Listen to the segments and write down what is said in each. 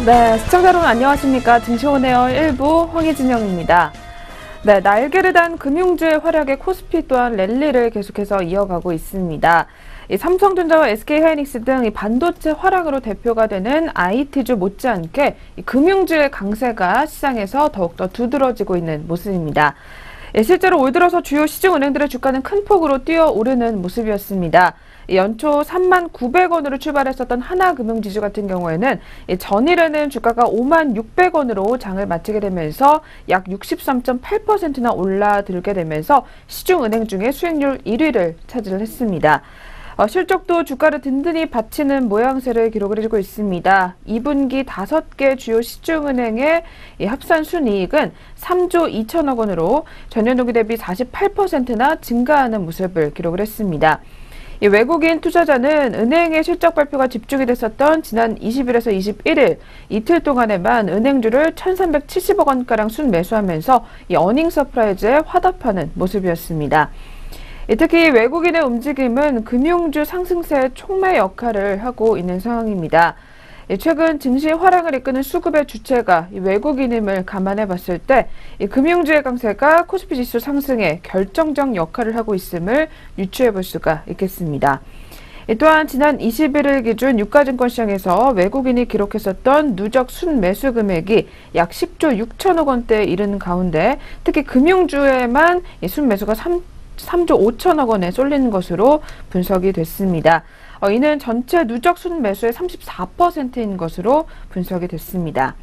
네, 시청자 여러분 안녕하십니까. 증시오네어 1부 황희진영입니다. 네, 날개를 단 금융주의 활약에 코스피 또한 랠리를 계속해서 이어가고 있습니다. 이 삼성전자와 SK하이닉스 등 이 반도체 활약으로 대표가 되는 IT주 못지않게 이 금융주의 강세가 시장에서 더욱더 두드러지고 있는 모습입니다. 실제로 올 들어서 주요 시중은행들의 주가는 큰 폭으로 뛰어오르는 모습이었습니다. 연초 39,900원으로 출발했었던 하나금융지주 같은 경우에는 전일에는 주가가 56,600원으로 장을 마치게 되면서 약 63.8%나 올라들게 되면서 시중은행 중에 수익률 1위를 차지했습니다. 실적도 주가를 든든히 받치는 모양새를 기록을 해주고 있습니다. 2분기 5개 주요 시중은행의 합산 순이익은 3조 2천억 원으로 전년 동기 대비 48%나 증가하는 모습을 기록을 했습니다. 외국인 투자자는 은행의 실적 발표가 집중이 됐었던 지난 20일에서 21일 이틀 동안에만 은행주를 1,370억 원가량 순매수하면서 이 어닝 서프라이즈에 화답하는 모습이었습니다. 특히 외국인의 움직임은 금융주 상승세의 촉매 역할을 하고 있는 상황입니다. 최근 증시 활약을 이끄는 수급의 주체가 외국인임을 감안해 봤을 때 금융주의 강세가 코스피 지수 상승에 결정적 역할을 하고 있음을 유추해 볼 수가 있겠습니다. 또한 지난 21일 기준 유가증권 시장에서 외국인이 기록했었던 누적 순매수 금액이 약 10조 6천억 원대에 이르는 가운데 특히 금융주에만 순매수가 3조 5천억 원에 쏠리는 것으로 분석이 됐습니다. 이는 전체 누적 순매수의 34%인 것으로 분석이 됐습니다.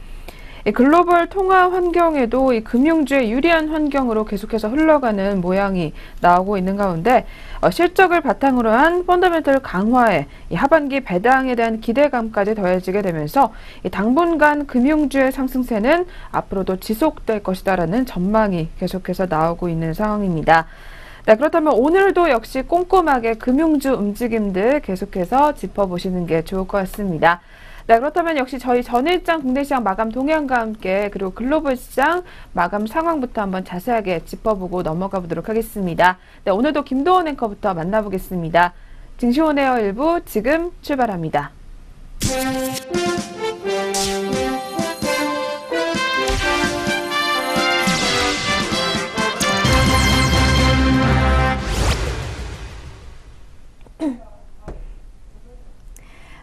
글로벌 통화 환경에도 이 금융주의 유리한 환경으로 계속해서 흘러가는 모양이 나오고 있는 가운데 실적을 바탕으로 한 펀더멘털 강화에 하반기 배당에 대한 기대감까지 더해지게 되면서 당분간 금융주의 상승세는 앞으로도 지속될 것이다라는 전망이 계속해서 나오고 있는 상황입니다. 네, 그렇다면 오늘도 역시 꼼꼼하게 금융주 움직임들 계속해서 짚어보시는 게 좋을 것 같습니다. 네, 그렇다면 역시 저희 전일장 국내 시장 마감 동향과 함께 그리고 글로벌 시장 마감 상황부터 한번 자세하게 짚어보고 넘어가 보도록 하겠습니다. 네, 오늘도 김도원 앵커부터 만나보겠습니다. 증시오네어 1부 지금 출발합니다.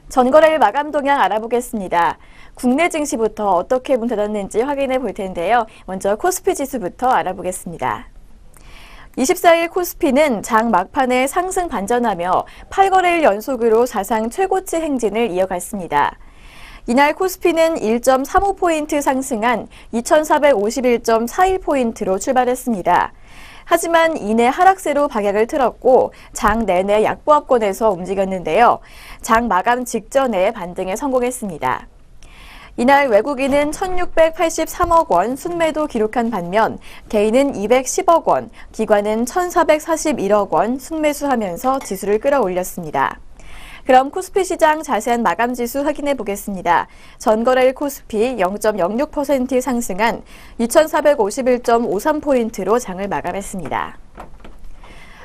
전거래일 마감 동향 알아보겠습니다. 국내 증시부터 어떻게 문 닫았는지 확인해 볼 텐데요. 먼저 코스피 지수부터 알아보겠습니다. 24일 코스피는 장 막판에 상승 반전하며 8거래일 연속으로 사상 최고치 행진을 이어갔습니다. 이날 코스피는 1.35포인트 상승한 2,451.41포인트로 출발했습니다. 하지만 이내 하락세로 방향을 틀었고 장 내내 약보합권에서 움직였는데요. 장 마감 직전에 반등에 성공했습니다. 이날 외국인은 1,683억 원 순매도 기록한 반면 개인은 210억 원, 기관은 1,441억 원 순매수하면서 지수를 끌어올렸습니다. 그럼 코스피 시장 자세한 마감 지수 확인해 보겠습니다. 전거래일 코스피 0.06% 상승한 2,451.53포인트로 장을 마감했습니다.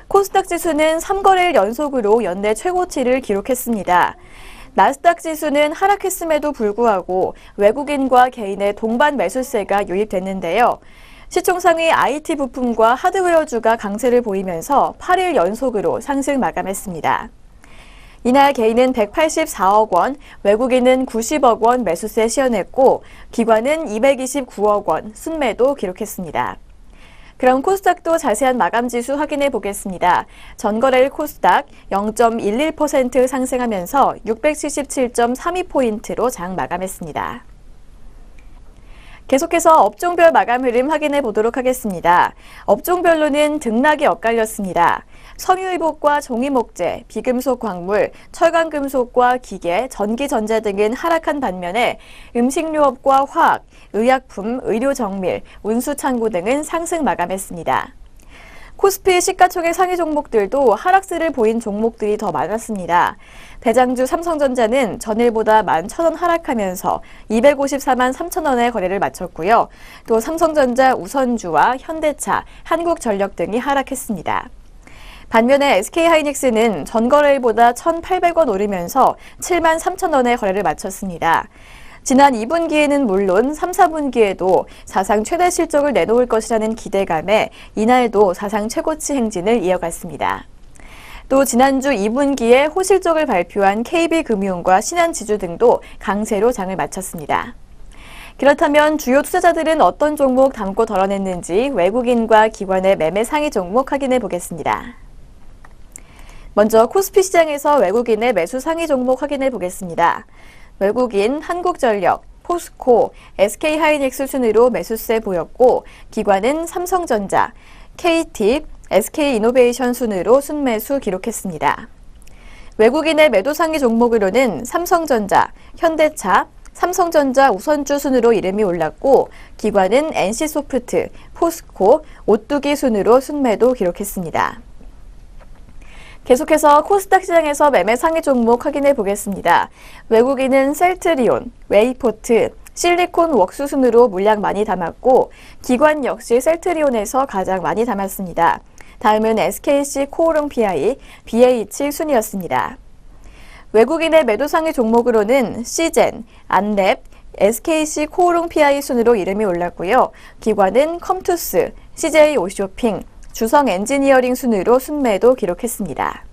코스닥 지수는 3거래일 연속으로 연내 최고치를 기록했습니다. 나스닥 지수는 하락했음에도 불구하고 외국인과 개인의 동반 매수세가 유입됐는데요. 시총 상위 IT 부품과 하드웨어주가 강세를 보이면서 8일 연속으로 상승 마감했습니다. 이날 개인은 184억 원, 외국인은 90억 원 매수세 시현했고 기관은 229억 원 순매도 기록했습니다. 그럼 코스닥도 자세한 마감 지수 확인해 보겠습니다. 전거래일 코스닥 0.11% 상승하면서 677.32포인트로 장 마감했습니다. 계속해서 업종별 마감 흐름 확인해 보도록 하겠습니다. 업종별로는 등락이 엇갈렸습니다. 섬유의복과 종이목재, 비금속 광물, 철강금속과 기계, 전기전자 등은 하락한 반면에 음식료업과 화학, 의약품, 의료정밀, 운수창고 등은 상승 마감했습니다. 코스피 시가총액 상위 종목들도 하락세를 보인 종목들이 더 많았습니다. 대장주 삼성전자는 전일보다 11,000원 하락하면서 254만 3천원의 거래를 마쳤고요. 또 삼성전자 우선주와 현대차, 한국전력 등이 하락했습니다. 반면에 SK하이닉스는 전거래일보다 1,800원 오르면서 7만 3천원의 거래를 마쳤습니다. 지난 2분기에는 물론 3, 4분기에도 사상 최대 실적을 내놓을 것이라는 기대감에 이날도 사상 최고치 행진을 이어갔습니다. 또 지난주 2분기에 호실적을 발표한 KB금융과 신한지주 등도 강세로 장을 마쳤습니다. 그렇다면 주요 투자자들은 어떤 종목 담고 덜어냈는지 외국인과 기관의 매매 상위 종목 확인해 보겠습니다. 먼저 코스피 시장에서 외국인의 매수 상위 종목 확인해 보겠습니다. 외국인 한국전력, 포스코, SK하이닉스 순으로 매수세 보였고 기관은 삼성전자, KT, SK이노베이션 순으로 순매수 기록했습니다. 외국인의 매도 상위 종목으로는 삼성전자, 현대차, 삼성전자 우선주 순으로 이름이 올랐고 기관은 NC소프트, 포스코, 오뚜기 순으로 순매도 기록했습니다. 계속해서 코스닥 시장에서 매매 상위 종목 확인해 보겠습니다. 외국인은 셀트리온, 웨이포트, 실리콘 웍스 순으로 물량 많이 담았고 기관 역시 셀트리온에서 가장 많이 담았습니다. 다음은 SKC 코오롱 PI, BH 순이었습니다. 외국인의 매도 상위 종목으로는 시젠, 안랩, SKC 코오롱 PI 순으로 이름이 올랐고요. 기관은 컴투스, CJ 오쇼핑, 주성 엔지니어링 순으로 순매도 기록했습니다.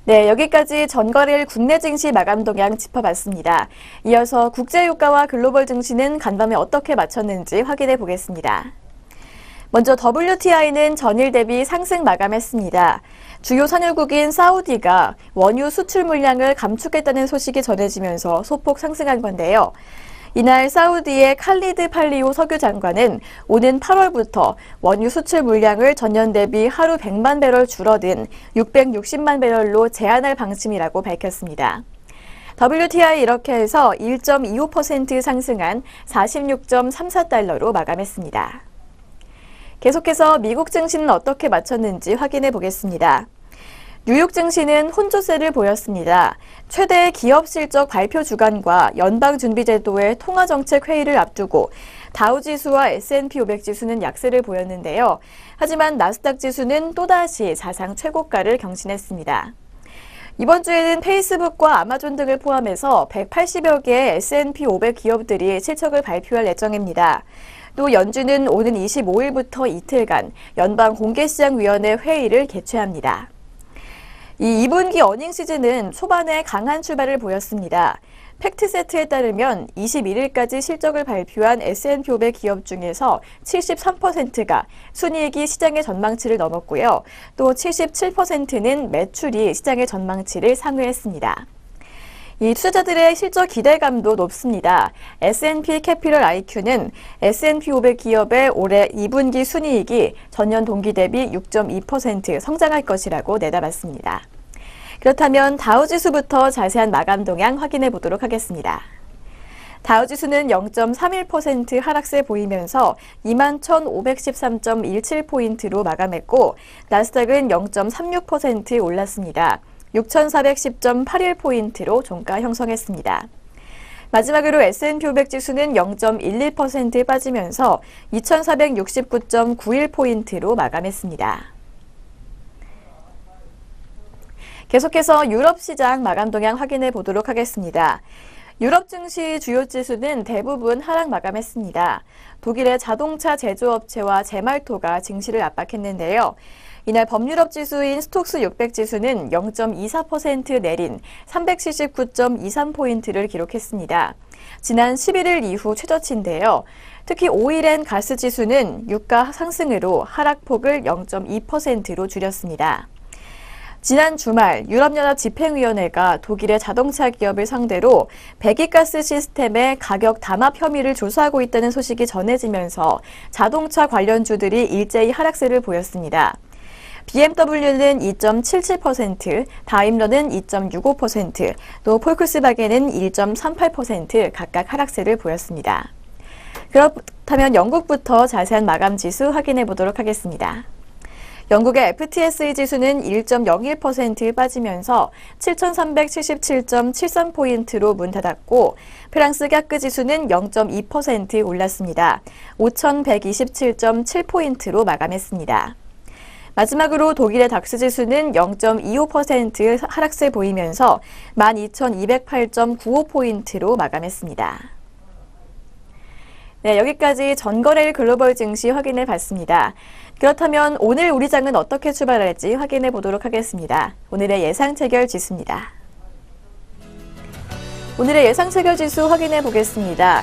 네, 여기까지 전거래일 국내 증시 마감 동향 짚어봤습니다. 이어서 국제유가와 글로벌 증시는 간밤에 어떻게 맞췄는지 확인해 보겠습니다. 먼저 WTI는 전일 대비 상승 마감했습니다. 주요 산유국인 사우디가 원유 수출 물량을 감축했다는 소식이 전해지면서 소폭 상승한 건데요. 이날 사우디의 칼리드 팔리오 석유 장관은 오는 8월부터 원유 수출 물량을 전년 대비 하루 100만 배럴 줄어든 660만 배럴로 제한할 방침이라고 밝혔습니다. WTI 이렇게 해서 1.25% 상승한 46.34달러로 마감했습니다. 계속해서 미국 증시는 어떻게 맞췄는지 확인해 보겠습니다. 뉴욕 증시는 혼조세를 보였습니다. 최대 기업 실적 발표 주간과 연방준비제도의 통화정책회의를 앞두고 다우지수와 S&P 500 지수는 약세를 보였는데요. 하지만 나스닥 지수는 또다시 사상 최고가를 경신했습니다. 이번 주에는 페이스북과 아마존 등을 포함해서 180여 개의 S&P 500 기업들이 실적을 발표할 예정입니다. 또 연준은 오는 25일부터 이틀간 연방공개시장위원회 회의를 개최합니다. 이 2분기 어닝 시즌은 초반에 강한 출발을 보였습니다. 팩트세트에 따르면 21일까지 실적을 발표한 S&P 500 기업 중에서 73%가 순이익이 시장의 전망치를 넘었고요. 또 77%는 매출이 시장의 전망치를 상회했습니다. 이 투자자들의 실적 기대감도 높습니다. S&P 캐피럴 IQ는 S&P 500 기업의 올해 2분기 순이익이 전년 동기 대비 6.2% 성장할 것이라고 내다봤습니다. 그렇다면 다우지수부터 자세한 마감 동향 확인해 보도록 하겠습니다. 다우지수는 0.31% 하락세 보이면서 21,513.17포인트로 마감했고 나스닥은 0.36% 올랐습니다. 6,410.81포인트로 종가 형성했습니다. 마지막으로 S&P 500 지수는 0.11% 빠지면서 2,469.91포인트로 마감했습니다. 계속해서 유럽 시장 마감 동향 확인해 보도록 하겠습니다. 유럽 증시 주요 지수는 대부분 하락 마감했습니다. 독일의 자동차 제조업체와 제말토가 증시를 압박했는데요. 이날 범유럽 지수인 스톡스 600 지수는 0.24% 내린 379.23포인트를 기록했습니다. 지난 11일 이후 최저치인데요. 특히 오일앤 가스 지수는 유가 상승으로 하락폭을 0.2%로 줄였습니다. 지난 주말 유럽연합 집행위원회가 독일의 자동차 기업을 상대로 배기가스 시스템의 가격 담합 혐의를 조사하고 있다는 소식이 전해지면서 자동차 관련주들이 일제히 하락세를 보였습니다. BMW는 2.77%, 다임러는 2.65%, 또 폴크스바겐은 1.38% 각각 하락세를 보였습니다. 그렇다면 영국부터 자세한 마감 지수 확인해 보도록 하겠습니다. 영국의 FTSE 지수는 1.01% 빠지면서 7,377.73포인트로 문 닫았고 프랑스 갸크 지수는 0.2% 올랐습니다. 5,127.7포인트로 마감했습니다. 마지막으로 독일의 닥스 지수는 0.25% 하락세 보이면서 12,208.95포인트로 마감했습니다. 네, 여기까지 전거래일 글로벌 증시 확인해 봤습니다. 그렇다면 오늘 우리 장은 어떻게 출발할지 확인해 보도록 하겠습니다. 오늘의 예상 체결 지수입니다. 오늘의 예상 체결 지수 확인해 보겠습니다.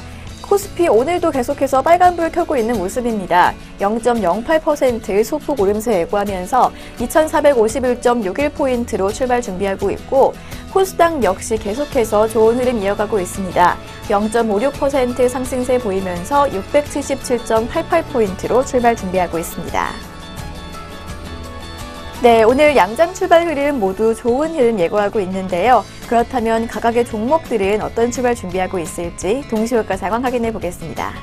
코스피 오늘도 계속해서 빨간불 켜고 있는 모습입니다. 0.08% 소폭 오름세 예고하면서 2451.61포인트로 출발 준비하고 있고 코스닥 역시 계속해서 좋은 흐름 이어가고 있습니다. 0.56% 상승세 보이면서 677.88포인트로 출발 준비하고 있습니다. 네, 오늘 양장 출발 흐름 모두 좋은 흐름 예고하고 있는데요. 그렇다면 각각의 종목들은 어떤 출발 준비하고 있을지 동시효과 상황 확인해 보겠습니다.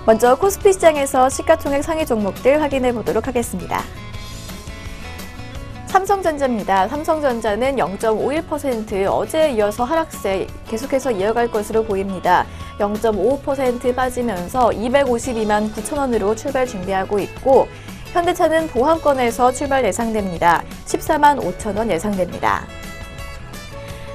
먼저 코스피 시장에서 시가총액 상위 종목들 확인해 보도록 하겠습니다. 삼성전자입니다. 삼성전자는 0.51% 어제에 이어서 하락세 계속해서 이어갈 것으로 보입니다. 0.55% 빠지면서 252만 9천 원으로 출발 준비하고 있고 현대차는 보합권에서 출발 예상됩니다. 14만 5천 원 예상됩니다.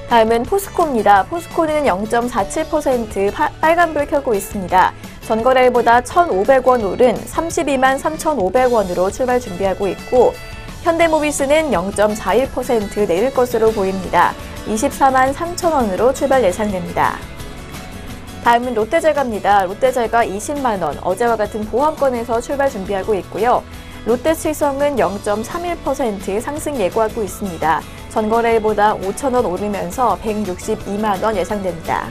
다음은 포스코입니다. 포스코는 0.47% 빨간불 켜고 있습니다. 전거래일보다 1,500원 오른 32만 3,500원으로 출발 준비하고 있고 현대모비스는 0.41% 내릴 것으로 보입니다. 24만 3천 원으로 출발 예상됩니다. 다음은 롯데제과입니다. 롯데제과 20만 원, 어제와 같은 보합권에서 출발 준비하고 있고요. 롯데칠성은 0.31% 상승 예고하고 있습니다. 전거래일보다 5천 원 오르면서 162만 원 예상됩니다.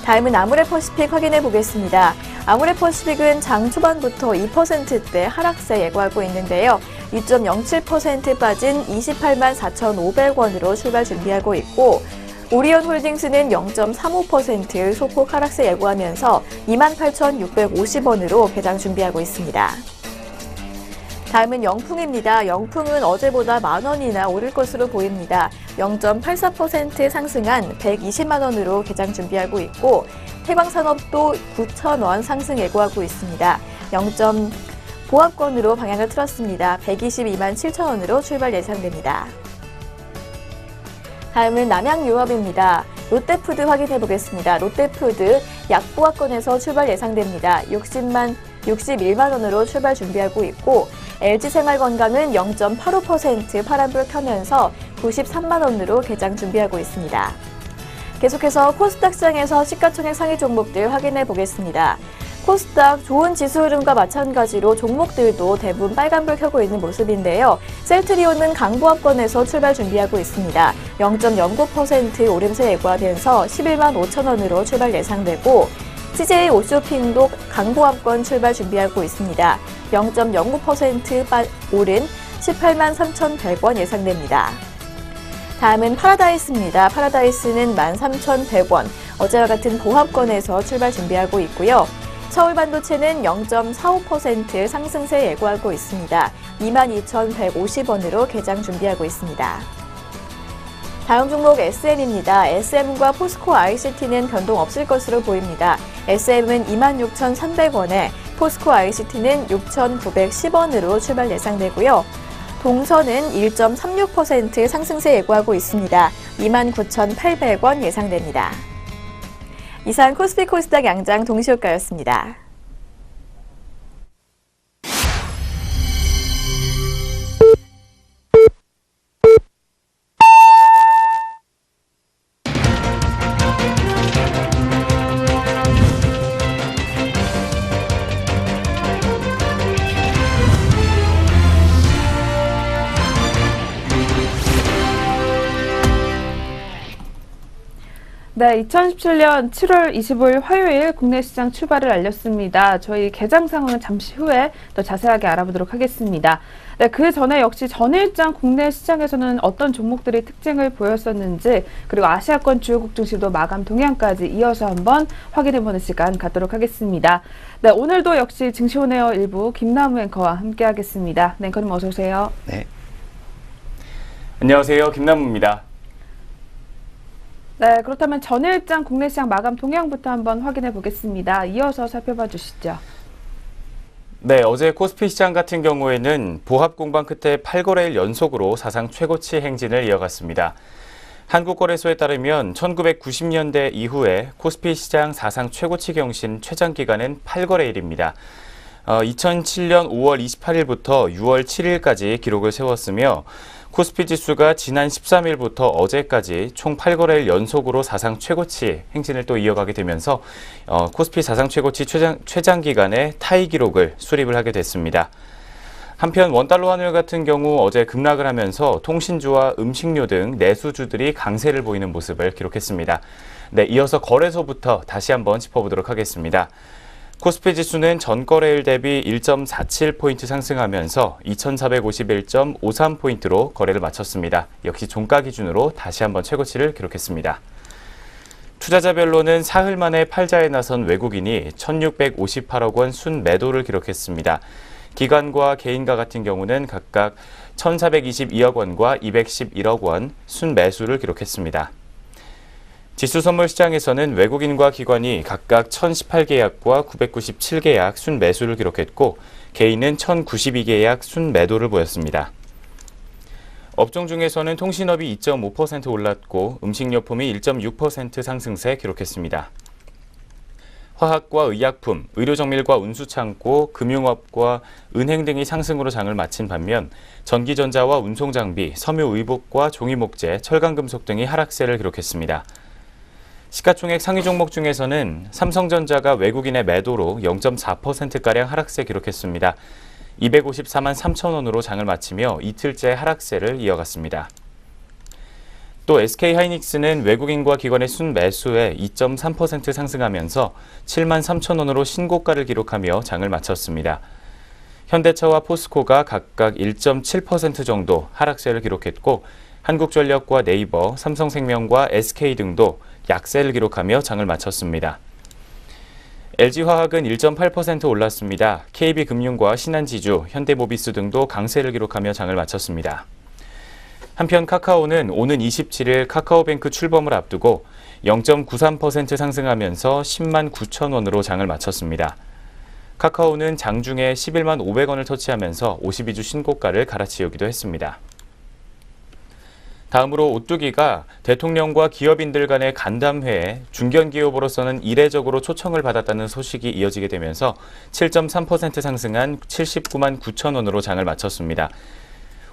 다음은 아모레퍼시픽 확인해 보겠습니다. 아모레퍼시픽은 장 초반부터 2%대 하락세 예고하고 있는데요. 2.07% 빠진 28만 4,500원으로 출발 준비하고 있고 오리온홀딩스는 0.35% 소폭 하락세 예고하면서 28,650원으로 개장 준비하고 있습니다. 다음은 영풍입니다. 영풍은 어제보다 만 원이나 오를 것으로 보입니다. 0.84% 상승한 120만 원으로 개장 준비하고 있고 태광산업도 9,000원 상승 예고하고 있습니다. 0. 보합권으로 방향을 틀었습니다. 122만 7천 원으로 출발 예상됩니다. 다음은 남양유업입니다. 롯데푸드 확인해 보겠습니다. 롯데푸드 약보합권에서 출발 예상됩니다. 61만 원으로 출발 준비하고 있고 LG생활건강은 0.85% 파란불 켜면서 93만 원으로 개장 준비하고 있습니다. 계속해서 코스닥 시장에서 시가총액 상위 종목들 확인해 보겠습니다. 코스닥 좋은 지수 흐름과 마찬가지로 종목들도 대부분 빨간불 켜고 있는 모습인데요. 셀트리온은 강보합권에서 출발 준비하고 있습니다. 0.09% 오름세 예고하면서 11만 5천 원으로 출발 예상되고 CJ 옷쇼핑도 강보합권 출발 준비하고 있습니다. 0.09% 오른 18만 3,100원 예상됩니다. 다음은 파라다이스입니다. 파라다이스는 13,100원, 어제와 같은 보합권에서 출발 준비하고 있고요. 서울반도체는 0.45% 상승세 예고하고 있습니다. 22,150원으로 개장 준비하고 있습니다. 다음 종목 SM입니다. SM과 포스코 ICT는 변동 없을 것으로 보입니다. SM은 26,300원에 포스코 ICT는 6,910원으로 출발 예상되고요. 동선은 1.36% 상승세 예고하고 있습니다. 29,800원 예상됩니다. 이상 코스피 코스닥 양장 동시효과였습니다. 네, 2017년 7월 25일 화요일 국내 시장 출발을 알렸습니다. 저희 개장 상황은 잠시 후에 더 자세하게 알아보도록 하겠습니다. 네, 그 전에 역시 전일장 국내 시장에서는 어떤 종목들이 특징을 보였었는지 그리고 아시아권 주요국 증시도 마감 동향까지 이어서 한번 확인해보는 시간 갖도록 하겠습니다. 네, 오늘도 역시 증시온에어 일부 김남우 앵커와 함께하겠습니다. 네, 앵커님 어서 오세요. 네. 안녕하세요. 김남우입니다. 네, 그렇다면 전일장 국내 시장 마감 동향부터 한번 확인해 보겠습니다. 이어서 살펴봐 주시죠. 네, 어제 코스피 시장 같은 경우에는 보합 공방 끝에 8거래일 연속으로 사상 최고치 행진을 이어갔습니다. 한국거래소에 따르면 1990년대 이후에 코스피 시장 사상 최고치 경신 최장 기간은 8거래일입니다. 2007년 5월 28일부터 6월 7일까지 기록을 세웠으며 코스피 지수가 지난 13일부터 어제까지 총 8거래일 연속으로 사상 최고치 행진을 또 이어가게 되면서 코스피 사상 최고치 최장 기간의 타이 기록을 수립을 하게 됐습니다. 한편 원달러 환율 같은 경우 어제 급락을 하면서 통신주와 음식료 등 내수주들이 강세를 보이는 모습을 기록했습니다. 네, 이어서 거래소부터 다시 한번 짚어보도록 하겠습니다. 코스피 지수는 전 거래일 대비 1.47포인트 상승하면서 2451.53포인트로 거래를 마쳤습니다. 역시 종가 기준으로 다시 한번 최고치를 기록했습니다. 투자자별로는 사흘 만에 팔자에 나선 외국인이 1,658억 원 순매도를 기록했습니다. 기관과 개인가 같은 경우는 각각 1,422억 원과 211억 원 순매수를 기록했습니다. 지수 선물 시장에서는 외국인과 기관이 각각 1,018계약과 997계약 순매수를 기록했고 개인은 1,092계약 순매도를 보였습니다. 업종 중에서는 통신업이 2.5% 올랐고 음식료품이 1.6% 상승세 기록했습니다. 화학과 의약품, 의료정밀과 운수창고, 금융업과 은행 등이 상승으로 장을 마친 반면 전기전자와 운송장비, 섬유의복과 종이목재, 철강금속 등이 하락세를 기록했습니다. 시가총액 상위 종목 중에서는 삼성전자가 외국인의 매도로 0.4%가량 하락세 기록했습니다. 254만 3천 원으로 장을 마치며 이틀째 하락세를 이어갔습니다. 또 SK하이닉스는 외국인과 기관의 순매수에 2.3% 상승하면서 7만 3천 원으로 신고가를 기록하며 장을 마쳤습니다. 현대차와 포스코가 각각 1.7% 정도 하락세를 기록했고 한국전력과 네이버, 삼성생명과 SK 등도 약세를 기록하며 장을 마쳤습니다. LG화학은 1.8% 올랐습니다. KB금융과 신한지주, 현대모비스 등도 강세를 기록하며 장을 마쳤습니다. 한편 카카오는 오는 27일 카카오뱅크 출범을 앞두고 0.93% 상승하면서 10만 9천 원으로 장을 마쳤습니다. 카카오는 장중에 11만 500원을 터치하면서 52주 신고가를 갈아치우기도 했습니다. 다음으로 오뚜기가 대통령과 기업인들 간의 간담회에 중견기업으로서는 이례적으로 초청을 받았다는 소식이 이어지게 되면서 7.3% 상승한 79만 9천 원으로 장을 마쳤습니다.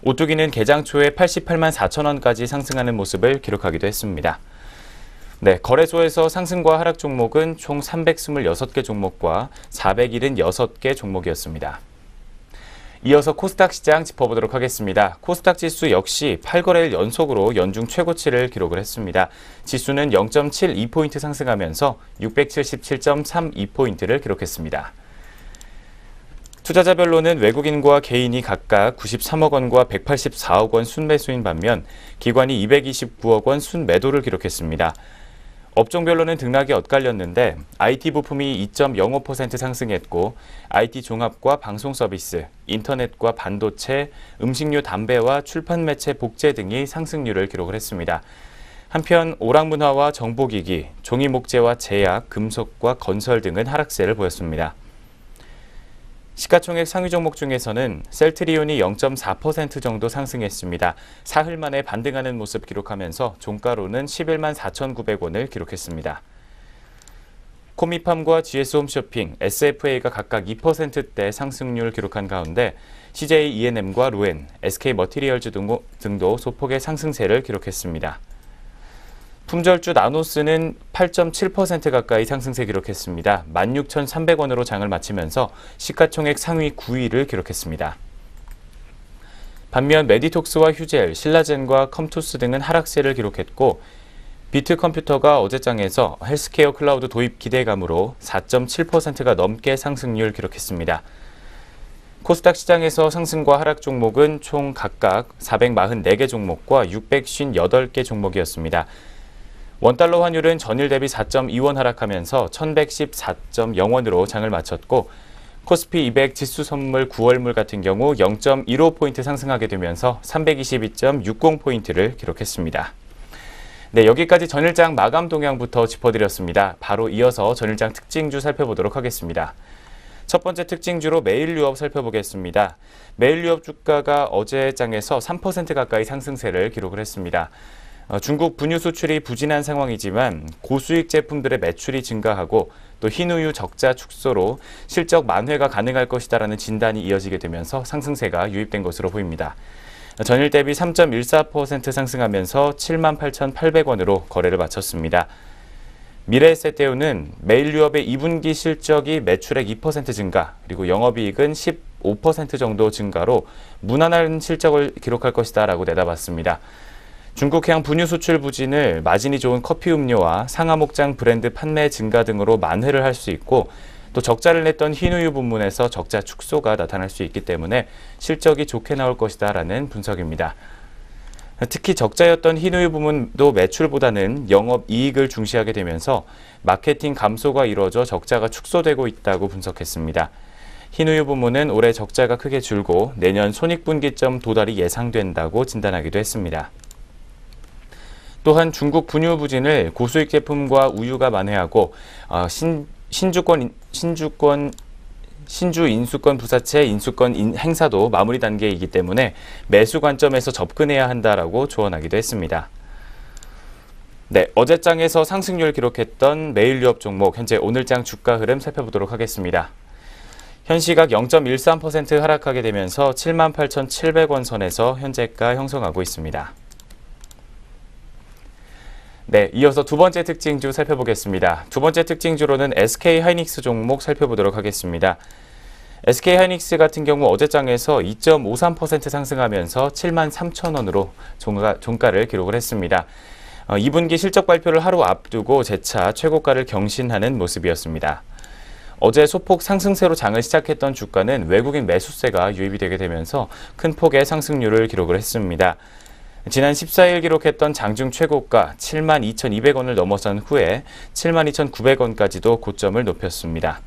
오뚜기는 개장 초에 88만 4천 원까지 상승하는 모습을 기록하기도 했습니다. 네, 거래소에서 상승과 하락 종목은 총 326개 종목과 476개 종목이었습니다. 이어서 코스닥 시장 짚어보도록 하겠습니다. 코스닥 지수 역시 8거래일 연속으로 연중 최고치를 기록을 했습니다. 지수는 0.72포인트 상승하면서 677.32포인트를 기록했습니다. 투자자별로는 외국인과 개인이 각각 93억 원과 184억 원 순매수인 반면 기관이 229억 원 순매도를 기록했습니다. 업종별로는 등락이 엇갈렸는데 IT 부품이 2.05% 상승했고 IT 종합과 방송 서비스, 인터넷과 반도체, 음식료 담배와 출판 매체 복제 등이 상승률을 기록을 했습니다. 한편 오락문화와 정보기기, 종이목재와 제약, 금속과 건설 등은 하락세를 보였습니다. 시가총액 상위 종목 중에서는 셀트리온이 0.4% 정도 상승했습니다. 사흘 만에 반등하는 모습 기록하면서 종가로는 11만 4,900원을 기록했습니다. 코미팜과 GS홈쇼핑, SFA가 각각 2%대 상승률을 기록한 가운데 CJ E&M과 루엔, SK머티리얼즈 등도 소폭의 상승세를 기록했습니다. 품절주 나노스는 8.7% 가까이 상승세 기록했습니다. 16,300원으로 장을 마치면서 시가총액 상위 9위를 기록했습니다. 반면 메디톡스와 휴젤, 신라젠과 컴투스 등은 하락세를 기록했고 비트컴퓨터가 어제장에서 헬스케어 클라우드 도입 기대감으로 4.7%가 넘게 상승률 기록했습니다. 코스닥 시장에서 상승과 하락 종목은 총 각각 444개 종목과 658개 종목이었습니다. 원달러 환율은 전일 대비 4.2원 하락하면서 1114.0원으로 장을 마쳤고 코스피 200 지수 선물 9월물 같은 경우 0.15포인트 상승하게 되면서 322.60포인트를 기록했습니다. 네, 여기까지 전일장 마감 동향부터 짚어드렸습니다. 바로 이어서 전일장 특징주 살펴보도록 하겠습니다. 첫 번째 특징주로 매일 유업 살펴보겠습니다. 매일 유업 주가가 어제 장에서 3% 가까이 상승세를 기록을 했습니다. 중국 분유 수출이 부진한 상황이지만 고수익 제품들의 매출이 증가하고 또 흰우유 적자 축소로 실적 만회가 가능할 것이다라는 진단이 이어지게 되면서 상승세가 유입된 것으로 보입니다. 전일 대비 3.14% 상승하면서 78,800원으로 거래를 마쳤습니다. 미래에셋대우는 매일 유업의 2분기 실적이 매출액 2% 증가, 그리고 영업이익은 15% 정도 증가로 무난한 실적을 기록할 것이다라고 내다봤습니다. 중국향 분유 수출 부진을 마진이 좋은 커피 음료와 상하목장 브랜드 판매 증가 등으로 만회를 할 수 있고 또 적자를 냈던 흰우유 부문에서 적자 축소가 나타날 수 있기 때문에 실적이 좋게 나올 것이다라는 분석입니다. 특히 적자였던 흰우유 부문도 매출보다는 영업이익을 중시하게 되면서 마케팅 감소가 이루어져 적자가 축소되고 있다고 분석했습니다. 흰우유 부문은 올해 적자가 크게 줄고 내년 손익분기점 도달이 예상된다고 진단하기도 했습니다. 또한 중국 분유 부진을 고수익 제품과 우유가 만회하고 신주 인수권 부사체 인수권 행사도 마무리 단계이기 때문에 매수 관점에서 접근해야 한다라고 조언하기도 했습니다. 네, 어제장에서 상승률 기록했던 매일 유업 종목 현재 오늘장 주가 흐름 살펴보도록 하겠습니다. 현 시각 0.13% 하락하게 되면서 78,700원 선에서 현재가 형성하고 있습니다. 네, 이어서 두 번째 특징주 살펴보겠습니다. 두 번째 특징주로는 SK하이닉스 종목 살펴보도록 하겠습니다. SK하이닉스 같은 경우 어제장에서 2.53% 상승하면서 73,000원으로 종가를 기록을 했습니다. 2분기 실적 발표를 하루 앞두고 재차 최고가를 경신하는 모습이었습니다. 어제 소폭 상승세로 장을 시작했던 주가는 외국인 매수세가 유입이 되게 되면서 큰 폭의 상승률을 기록을 했습니다. 지난 14일 기록했던 장중 최고가 72,200원을 넘어선 후에 72,900원까지도 고점을 높였습니다.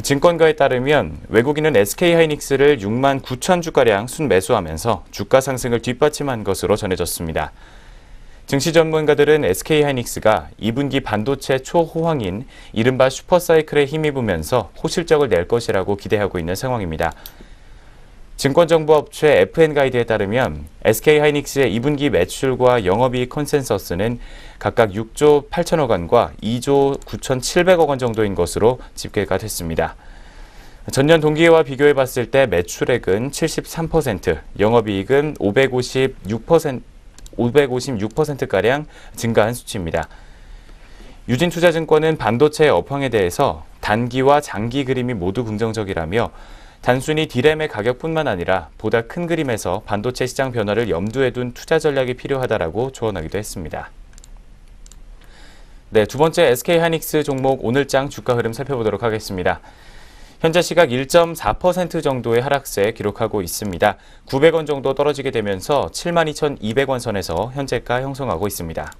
증권가에 따르면 외국인은 SK하이닉스를 69,000주가량 순매수하면서 주가 상승을 뒷받침한 것으로 전해졌습니다. 증시 전문가들은 SK하이닉스가 2분기 반도체 초호황인 이른바 슈퍼사이클에 힘입으면서 호실적을 낼 것이라고 기대하고 있는 상황입니다. 증권정보업체 FN가이드에 따르면 SK하이닉스의 2분기 매출과 영업이익 컨센서스는 각각 6조 8천억 원과 2조 9,700억 원 정도인 것으로 집계가 됐습니다. 전년 동기와 비교해 봤을 때 매출액은 73%, 영업이익은 556%가량 증가한 수치입니다. 유진투자증권은 반도체의 업황에 대해서 단기와 장기 그림이 모두 긍정적이라며 단순히 디램의 가격뿐만 아니라 보다 큰 그림에서 반도체 시장 변화를 염두에 둔 투자 전략이 필요하다라고 조언하기도 했습니다. 네, 두 번째 SK하이닉스 종목 오늘장 주가 흐름 살펴보도록 하겠습니다. 현재 시각 1.4% 정도의 하락세 기록하고 있습니다. 900원 정도 떨어지게 되면서 72,200원 선에서 현재가 형성하고 있습니다.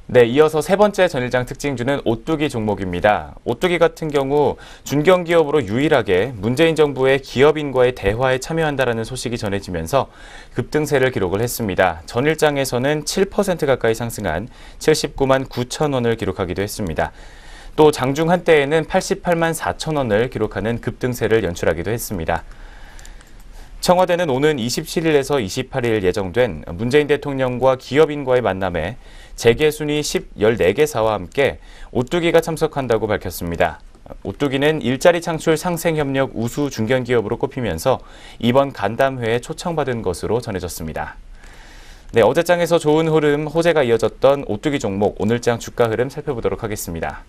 네, 이어서 세 번째 전일장 특징주는 오뚜기 종목입니다. 오뚜기 같은 경우 중견기업으로 유일하게 문재인 정부의 기업인과의 대화에 참여한다라는 소식이 전해지면서 급등세를 기록을 했습니다. 전일장에서는 7% 가까이 상승한 79만 9천 원을 기록하기도 했습니다. 또 장중 한때에는 88만 4천 원을 기록하는 급등세를 연출하기도 했습니다. 청와대는 오는 27일에서 28일 예정된 문재인 대통령과 기업인과의 만남에 재계순위 14개사와 함께 오뚜기가 참석한다고 밝혔습니다. 오뚜기는 일자리 창출 상생협력 우수 중견기업으로 꼽히면서 이번 간담회에 초청받은 것으로 전해졌습니다. 네, 어제장에서 좋은 흐름, 호재가 이어졌던 오뚜기 종목 오늘장 주가 흐름 살펴보도록 하겠습니다.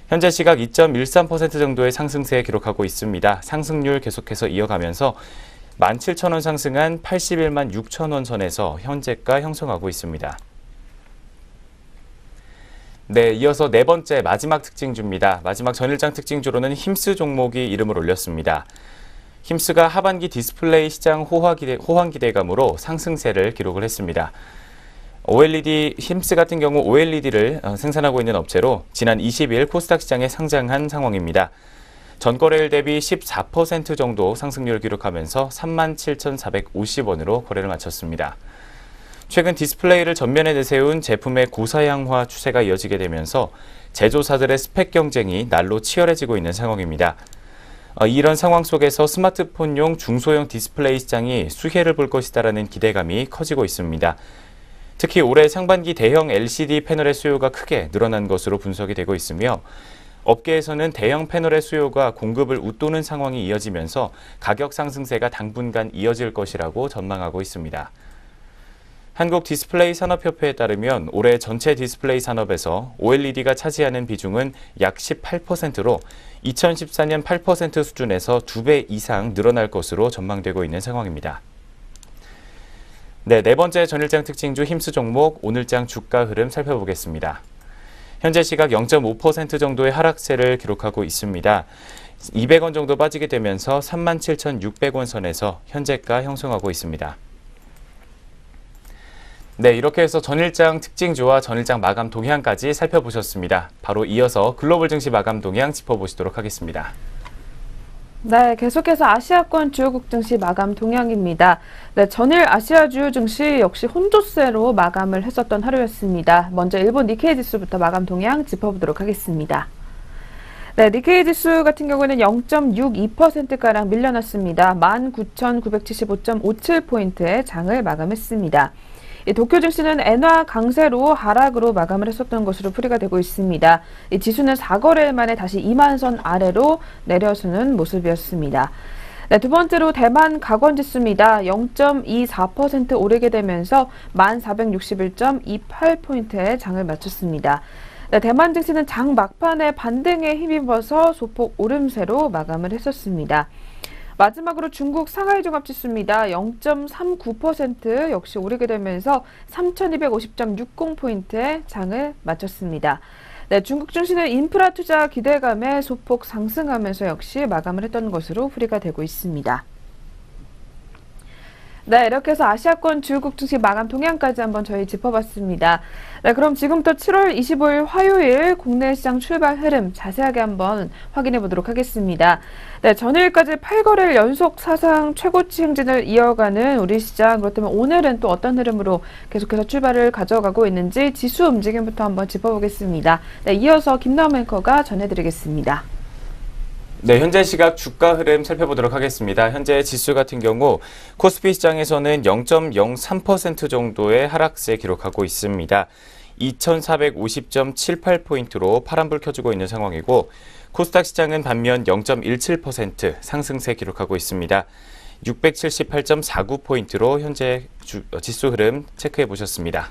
현재 시각 2.13% 정도의 상승세 기록하고 있습니다. 상승률 계속해서 이어가면서 17,000원 상승한 81만 6천원 선에서 현재가 형성하고 있습니다. 네, 이어서 네 번째 마지막 특징주입니다. 마지막 전일장 특징주로는 힘스 종목이 이름을 올렸습니다. 힘스가 하반기 디스플레이 시장 호황 기대감으로 상승세를 기록을 했습니다. 힘스 같은 경우 OLED를 생산하고 있는 업체로 지난 20일 코스닥 시장에 상장한 상황입니다. 전거래일 대비 14% 정도 상승률을 기록하면서 37,450원으로 거래를 마쳤습니다. 최근 디스플레이를 전면에 내세운 제품의 고사양화 추세가 이어지게 되면서 제조사들의 스펙 경쟁이 날로 치열해지고 있는 상황입니다. 이런 상황 속에서 스마트폰용 중소형 디스플레이 시장이 수혜를 볼 것이다라는 기대감이 커지고 있습니다. 특히 올해 상반기 대형 LCD 패널의 수요가 크게 늘어난 것으로 분석이 되고 있으며 업계에서는 대형 패널의 수요가 공급을 웃도는 상황이 이어지면서 가격 상승세가 당분간 이어질 것이라고 전망하고 있습니다. 한국 디스플레이 산업협회에 따르면 올해 전체 디스플레이 산업에서 OLED가 차지하는 비중은 약 18%로 2014년 8% 수준에서 2배 이상 늘어날 것으로 전망되고 있는 상황입니다. 네 번째 전일장 특징주 힘스 종목 오늘장 주가 흐름 살펴보겠습니다. 현재 시각 0.5% 정도의 하락세를 기록하고 있습니다. 200원 정도 빠지게 되면서 37,600원 선에서 현재가 형성하고 있습니다. 네, 이렇게 해서 전일장 특징주와 전일장 마감 동향까지 살펴보셨습니다. 바로 이어서 글로벌 증시 마감 동향 짚어보시도록 하겠습니다. 네, 계속해서 아시아권 주요국 증시 마감 동향입니다. 네, 전일 아시아 주요 증시 역시 혼조세로 마감을 했었던 하루였습니다. 먼저 일본 니케이 지수부터 마감 동향 짚어보도록 하겠습니다. 네, 니케이 지수 같은 경우에는 0.62%가량 밀려났습니다. 19,975.57포인트의 장을 마감했습니다. 이 도쿄 증시는 엔화 강세로 하락으로 마감을 했었던 것으로 풀이가 되고 있습니다. 이 지수는 4거래일 만에 다시 2만 선 아래로 내려서는 모습이었습니다. 네, 두 번째로 대만 가권 지수입니다. 0.24% 오르게 되면서 1461.28포인트의 장을 마쳤습니다. 네, 대만 증시는 장 막판에 반등에 힘입어서 소폭 오름세로 마감을 했었습니다. 마지막으로 중국 상하이 종합지수입니다. 0.39% 역시 오르게 되면서 3,250.60포인트의 장을 마쳤습니다. 네, 중국 증시는 인프라 투자 기대감에 소폭 상승하면서 역시 마감을 했던 것으로 풀이가 되고 있습니다. 네, 이렇게 해서 아시아권 주요국 증시 마감 동향까지 한번 저희 짚어봤습니다. 네, 그럼 지금부터 7월 25일 화요일 국내 시장 출발 흐름 자세하게 한번 확인해 보도록 하겠습니다. 네, 전일까지 8거래일 연속 사상 최고치 행진을 이어가는 우리 시장, 그렇다면 오늘은 또 어떤 흐름으로 계속해서 출발을 가져가고 있는지 지수 움직임부터 한번 짚어보겠습니다. 네, 이어서 김나은 앵커가 전해드리겠습니다. 네, 현재 시각 주가 흐름 살펴보도록 하겠습니다. 현재 지수 같은 경우 코스피 시장에서는 0.03% 정도의 하락세 기록하고 있습니다. 2,450.78포인트로 파란불 켜주고 있는 상황이고 코스닥 시장은 반면 0.17% 상승세 기록하고 있습니다. 678.49포인트로 현재 지수 흐름 체크해 보셨습니다.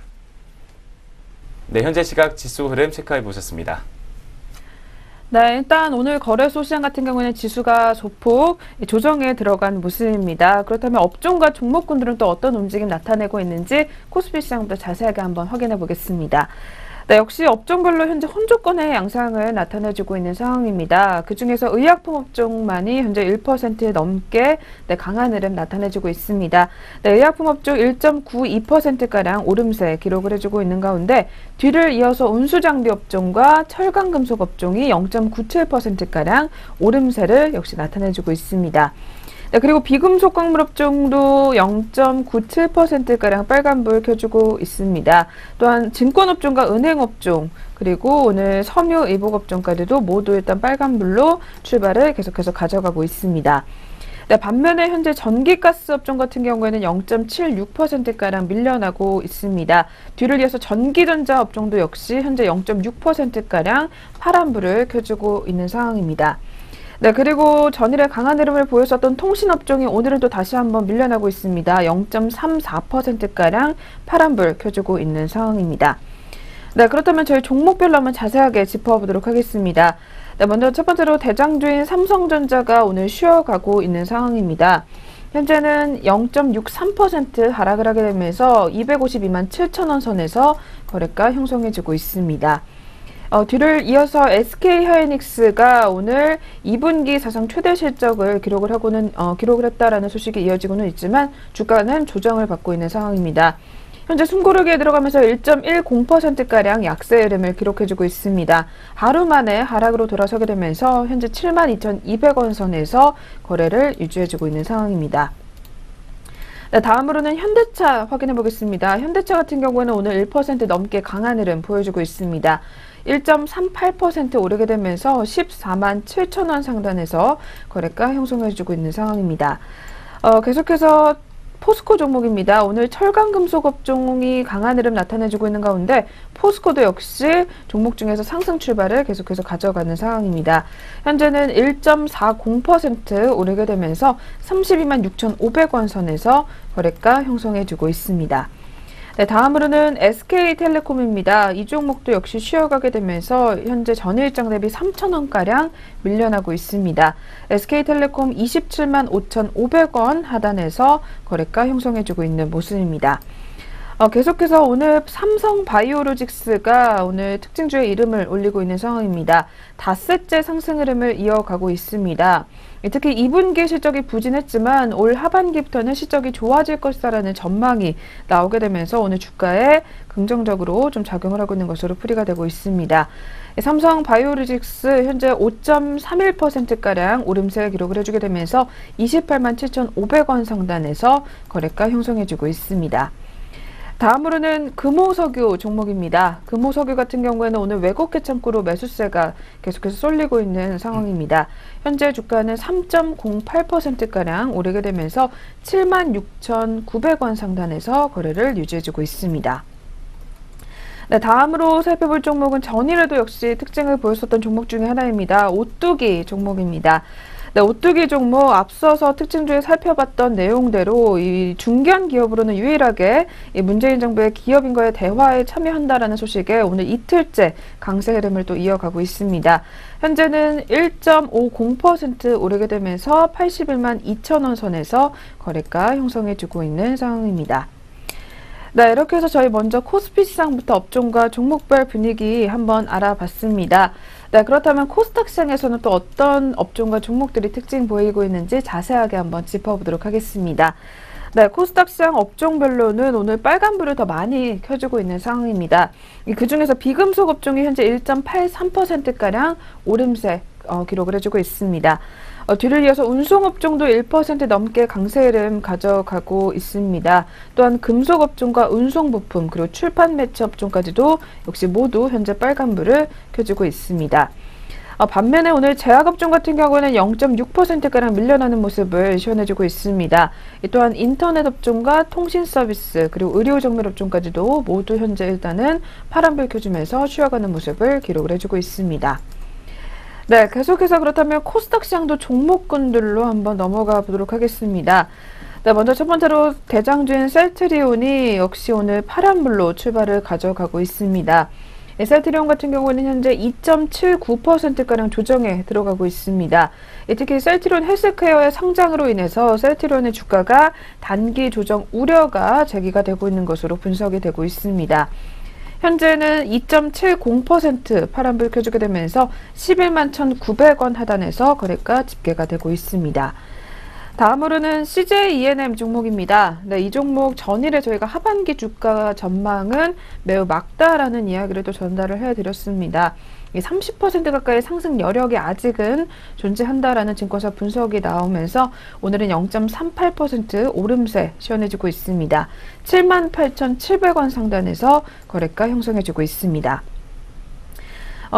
네, 현재 시각 지수 흐름 체크해 보셨습니다. 네, 일단 오늘 거래소 시장 같은 경우에는 지수가 소폭 조정에 들어간 모습입니다. 그렇다면 업종과 종목군들은 또 어떤 움직임 나타내고 있는지 코스피 시장부터 자세하게 한번 확인해 보겠습니다. 네, 역시 업종별로 현재 혼조권의 양상을 나타내주고 있는 상황입니다. 그중에서 의약품 업종만이 현재 1% 넘게 강한 흐름 나타내주고 있습니다. 네, 의약품 업종 1.92%가량 오름세 기록을 해주고 있는 가운데 뒤를 이어서 운수장비 업종과 철강금속 업종이 0.97%가량 오름세를 역시 나타내주고 있습니다. 네, 그리고 비금속 광물 업종도 0.97%가량 빨간불 켜주고 있습니다. 또한 증권업종과 은행업종, 그리고 오늘 섬유 의복업종까지도 모두 일단 빨간불로 출발을 계속해서 가져가고 있습니다. 네, 반면에 현재 전기가스 업종 같은 경우에는 0.76%가량 밀려나고 있습니다. 뒤를 이어서 전기전자 업종도 역시 현재 0.6%가량 파란불을 켜주고 있는 상황입니다. 네, 그리고 전일에 강한 흐름을 보였었던 통신업종이 오늘은 또 다시 한번 밀려나고 있습니다. 0.34%가량 파란불 켜주고 있는 상황입니다. 네, 그렇다면 저희 종목별로 한번 자세하게 짚어보도록 하겠습니다. 네, 먼저 첫 번째로 대장주인 삼성전자가 오늘 쉬어가고 있는 상황입니다. 현재는 0.63% 하락을 하게 되면서 252만 7천원 선에서 거래가 형성해지고 있습니다. 뒤를 이어서 SK하이닉스가 오늘 2분기 사상 최대 실적을 기록을 했다라는 소식이 이어지고는 있지만 주가는 조정을 받고 있는 상황입니다. 현재 숨고르기에 들어가면서 1.10%가량 약세 흐름을 기록해주고 있습니다. 하루 만에 하락으로 돌아서게 되면서 현재 72,200원 선에서 거래를 유지해주고 있는 상황입니다. 네, 다음으로는 현대차 확인해 보겠습니다. 현대차 같은 경우에는 오늘 1% 넘게 강한 흐름 보여주고 있습니다. 1.38% 오르게 되면서 14만 7천 원 상단에서 거래가 형성해주고 있는 상황입니다. 계속해서 포스코 종목입니다. 오늘 철강금속 업종이 강한 흐름 나타내주고 있는 가운데 포스코도 역시 종목 중에서 상승 출발을 계속해서 가져가는 상황입니다. 현재는 1.40% 오르게 되면서 32만 6,500원 선에서 거래가 형성해주고 있습니다. 네, 다음으로는 SK텔레콤입니다. 이 종목도 역시 쉬어가게 되면서 현재 전일장 대비 3,000원가량 밀려나고 있습니다. SK텔레콤 27만 5,500원 하단에서 거래가 형성해주고 있는 모습입니다. 계속해서 오늘 삼성바이오로직스가 오늘 특징주의 이름을 올리고 있는 상황입니다. 닷새째 상승 흐름을 이어가고 있습니다. 특히 2분기 실적이 부진했지만 올 하반기부터는 실적이 좋아질 것이라는 전망이 나오게 되면서 오늘 주가에 긍정적으로 좀 작용을 하고 있는 것으로 풀이가 되고 있습니다. 삼성바이오로직스 현재 5.31%가량 오름세 기록을 해주게 되면서 28만 7,500원 상단에서 거래가 형성해주고 있습니다. 다음으로는 금호석유 종목입니다. 금호석유 같은 경우에는 오늘 외국계 창고로 매수세가 계속해서 쏠리고 있는 상황입니다. 현재 주가는 3.08%가량 오르게 되면서 76,900원 상단에서 거래를 유지해주고 있습니다. 네, 다음으로 살펴볼 종목은 전일에도 역시 특징을 보였었던 종목 중에 하나입니다. 오뚜기 종목입니다. 네, 오뚜기 종목 앞서서 특징주에 살펴봤던 내용대로 이 중견 기업으로는 유일하게 이 문재인 정부의 기업인과의 대화에 참여한다라는 소식에 오늘 이틀째 강세 흐름을 또 이어가고 있습니다. 현재는 1.50% 오르게 되면서 81만 2천 원 선에서 거래가 형성해주고 있는 상황입니다. 네, 이렇게 해서 저희 먼저 코스피 시장부터 업종과 종목별 분위기 한번 알아봤습니다. 네, 그렇다면 코스닥 시장에서는 또 어떤 업종과 종목들이 특징 보이고 있는지 자세하게 한번 짚어보도록 하겠습니다. 네, 코스닥 시장 업종별로는 오늘 빨간불을 더 많이 켜주고 있는 상황입니다. 그중에서 비금속 업종이 현재 1.83%가량 오름세 기록을 해주고 있습니다. 뒤를 이어서 운송업종도 1% 넘게 강세 흐름 가져가고 있습니다. 또한 금속업종과 운송부품 그리고 출판 매체 업종까지도 역시 모두 현재 빨간불을 켜주고 있습니다. 반면에 오늘 제약업종 같은 경우는 0.6%가량 밀려나는 모습을 시현해주고 있습니다. 또한 인터넷 업종과 통신 서비스 그리고 의료 정밀 업종까지도 모두 현재 일단은 파란불 켜주면서 쉬어가는 모습을 기록을 해주고 있습니다. 네, 계속해서 그렇다면 코스닥 시장도 종목군들로 한번 넘어가 보도록 하겠습니다. 네, 먼저 첫 번째로 대장주인 셀트리온이 역시 오늘 파란불로 출발을 가져가고 있습니다. 셀트리온 같은 경우는 현재 2.79%가량 조정에 들어가고 있습니다. 특히 셀트리온 헬스케어의 상장으로 인해서 셀트리온의 주가가 단기 조정 우려가 제기가 되고 있는 것으로 분석이 되고 있습니다. 현재는 2.70% 파란불 켜주게 되면서 11만 1,900원 하단에서 거래가 집계가 되고 있습니다. 다음으로는 CJ E&M 종목입니다. 네, 이 종목 전일에 저희가 하반기 주가 전망은 매우 막다라는 이야기를 또 전달을 해드렸습니다. 30% 가까이 상승 여력이 아직은 존재한다라는 증권사 분석이 나오면서 오늘은 0.38% 오름세 시현해지고 있습니다. 78,700원 상단에서 거래가 형성해지고 있습니다.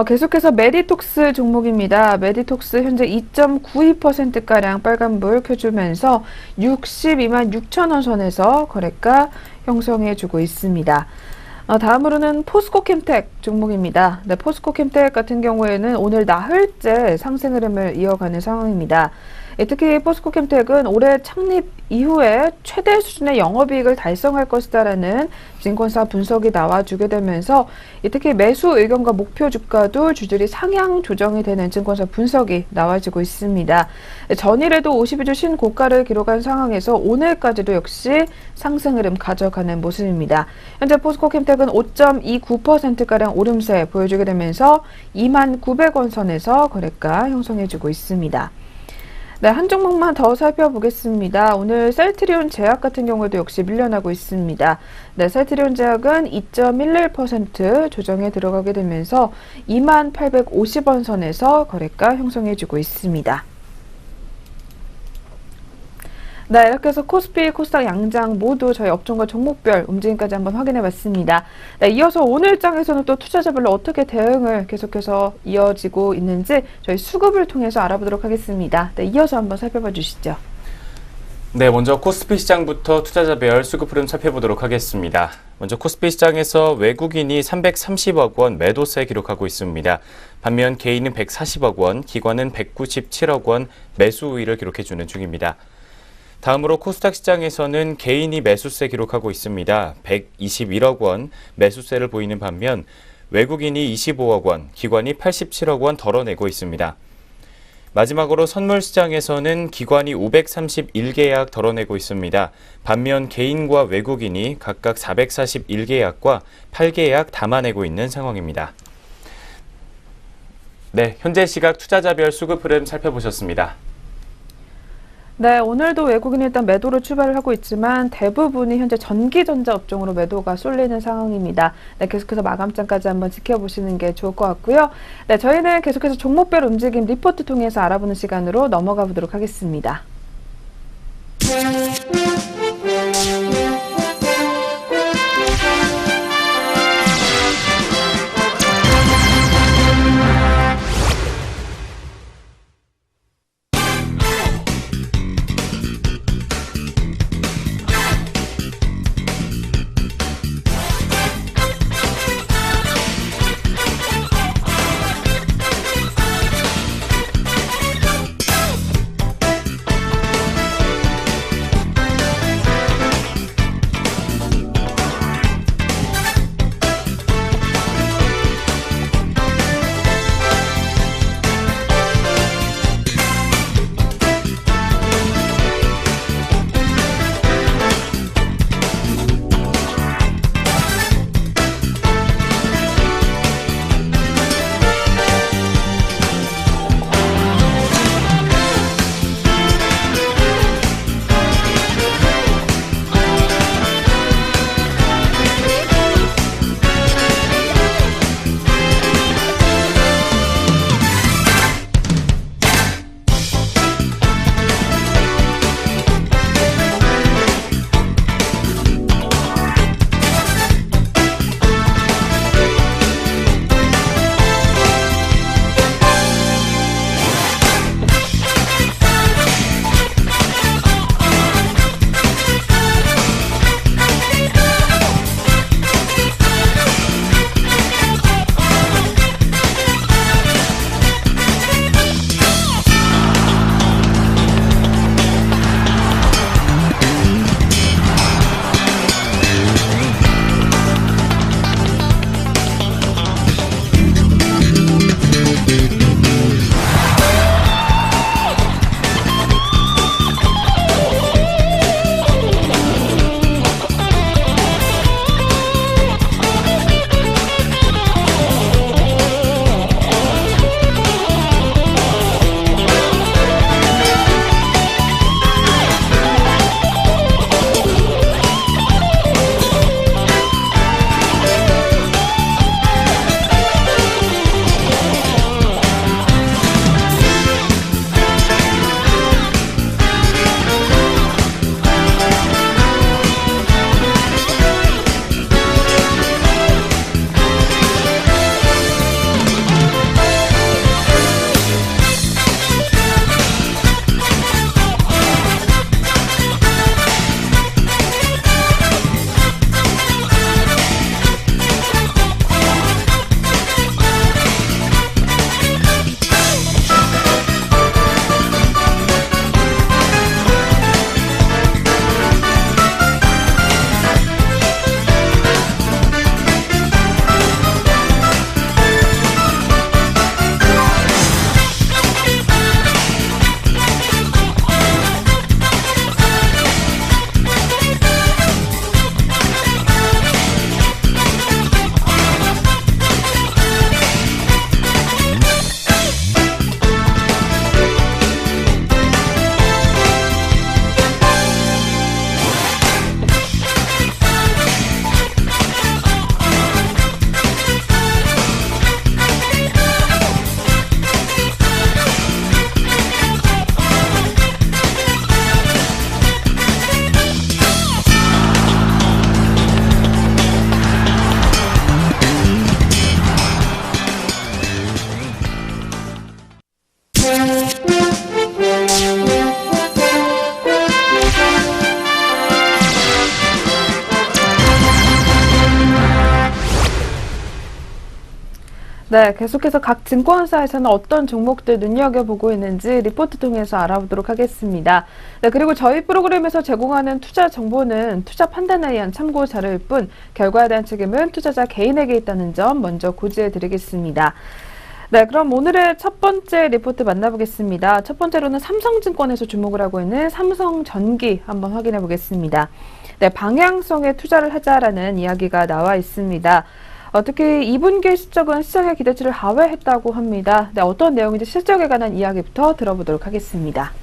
계속해서 메디톡스 종목입니다. 메디톡스 현재 2.92%가량 빨간불 켜주면서 62만 6천 원 선에서 거래가 형성해주고 있습니다. 다음으로는 포스코캠텍 종목입니다. 네, 포스코캠텍 같은 경우에는 오늘 나흘째 상승 흐름을 이어가는 상황입니다. 특히 포스코캠텍은 올해 창립 이후에 최대 수준의 영업이익을 달성할 것이다라는 증권사 분석이 나와주게 되면서 특히 매수 의견과 목표 주가도 주저리 상향 조정이 되는 증권사 분석이 나와지고 있습니다. 전일에도 52주 신고가를 기록한 상황에서 오늘까지도 역시 상승 흐름 가져가는 모습입니다. 현재 포스코캠텍은 5.29%가량 오름세 보여주게 되면서 2만 900원 선에서 거래가 형성해주고 있습니다. 네, 한 종목만 더 살펴보겠습니다. 오늘 셀트리온 제약 같은 경우에도 역시 밀려나고 있습니다. 네, 셀트리온 제약은 2.11% 조정에 들어가게 되면서 2만 850원 선에서 거래가 형성해주고 있습니다. 네, 이렇게 해서 코스피, 코스닥 양장 모두 저희 업종과 종목별 움직임까지 한번 확인해 봤습니다. 네, 이어서 오늘 장에서는 또 투자자별로 어떻게 대응을 계속해서 이어지고 있는지 저희 수급을 통해서 알아보도록 하겠습니다. 네, 이어서 한번 살펴봐 주시죠. 네, 먼저 코스피 시장부터 투자자별 수급 흐름 살펴보도록 하겠습니다. 먼저 코스피 시장에서 외국인이 330억 원 매도세 기록하고 있습니다. 반면 개인은 140억 원, 기관은 197억 원 매수 우위를 기록해주는 중입니다. 다음으로 코스닥 시장에서는 개인이 매수세 기록하고 있습니다. 121억 원 매수세를 보이는 반면 외국인이 25억 원, 기관이 87억 원 덜어내고 있습니다. 마지막으로 선물 시장에서는 기관이 531계약 덜어내고 있습니다. 반면 개인과 외국인이 각각 441계약과 8계약 담아내고 있는 상황입니다. 네, 현재 시각 투자자별 수급 흐름 살펴보셨습니다. 네, 오늘도 외국인이 일단 매도로 출발을 하고 있지만 대부분이 현재 전기전자 업종으로 매도가 쏠리는 상황입니다. 네, 계속해서 마감장까지 한번 지켜보시는 게 좋을 것 같고요. 네, 저희는 계속해서 종목별 움직임 리포트 통해서 알아보는 시간으로 넘어가 보도록 하겠습니다. 네, 계속해서 각 증권사에서는 어떤 종목들 눈여겨보고 있는지 리포트 통해서 알아보도록 하겠습니다. 네, 그리고 저희 프로그램에서 제공하는 투자 정보는 투자 판단에 의한 참고 자료일 뿐 결과에 대한 책임은 투자자 개인에게 있다는 점 먼저 고지해 드리겠습니다. 네, 그럼 오늘의 첫 번째 리포트 만나보겠습니다. 첫 번째로는 삼성증권에서 주목을 하고 있는 삼성전기 한번 확인해 보겠습니다. 네, 방향성에 투자를 하자라는 이야기가 나와 있습니다. 특히 2분기 실적은 시장의 기대치를 하회했다고 합니다. 네, 어떤 내용인지 실적에 관한 이야기부터 들어보도록 하겠습니다.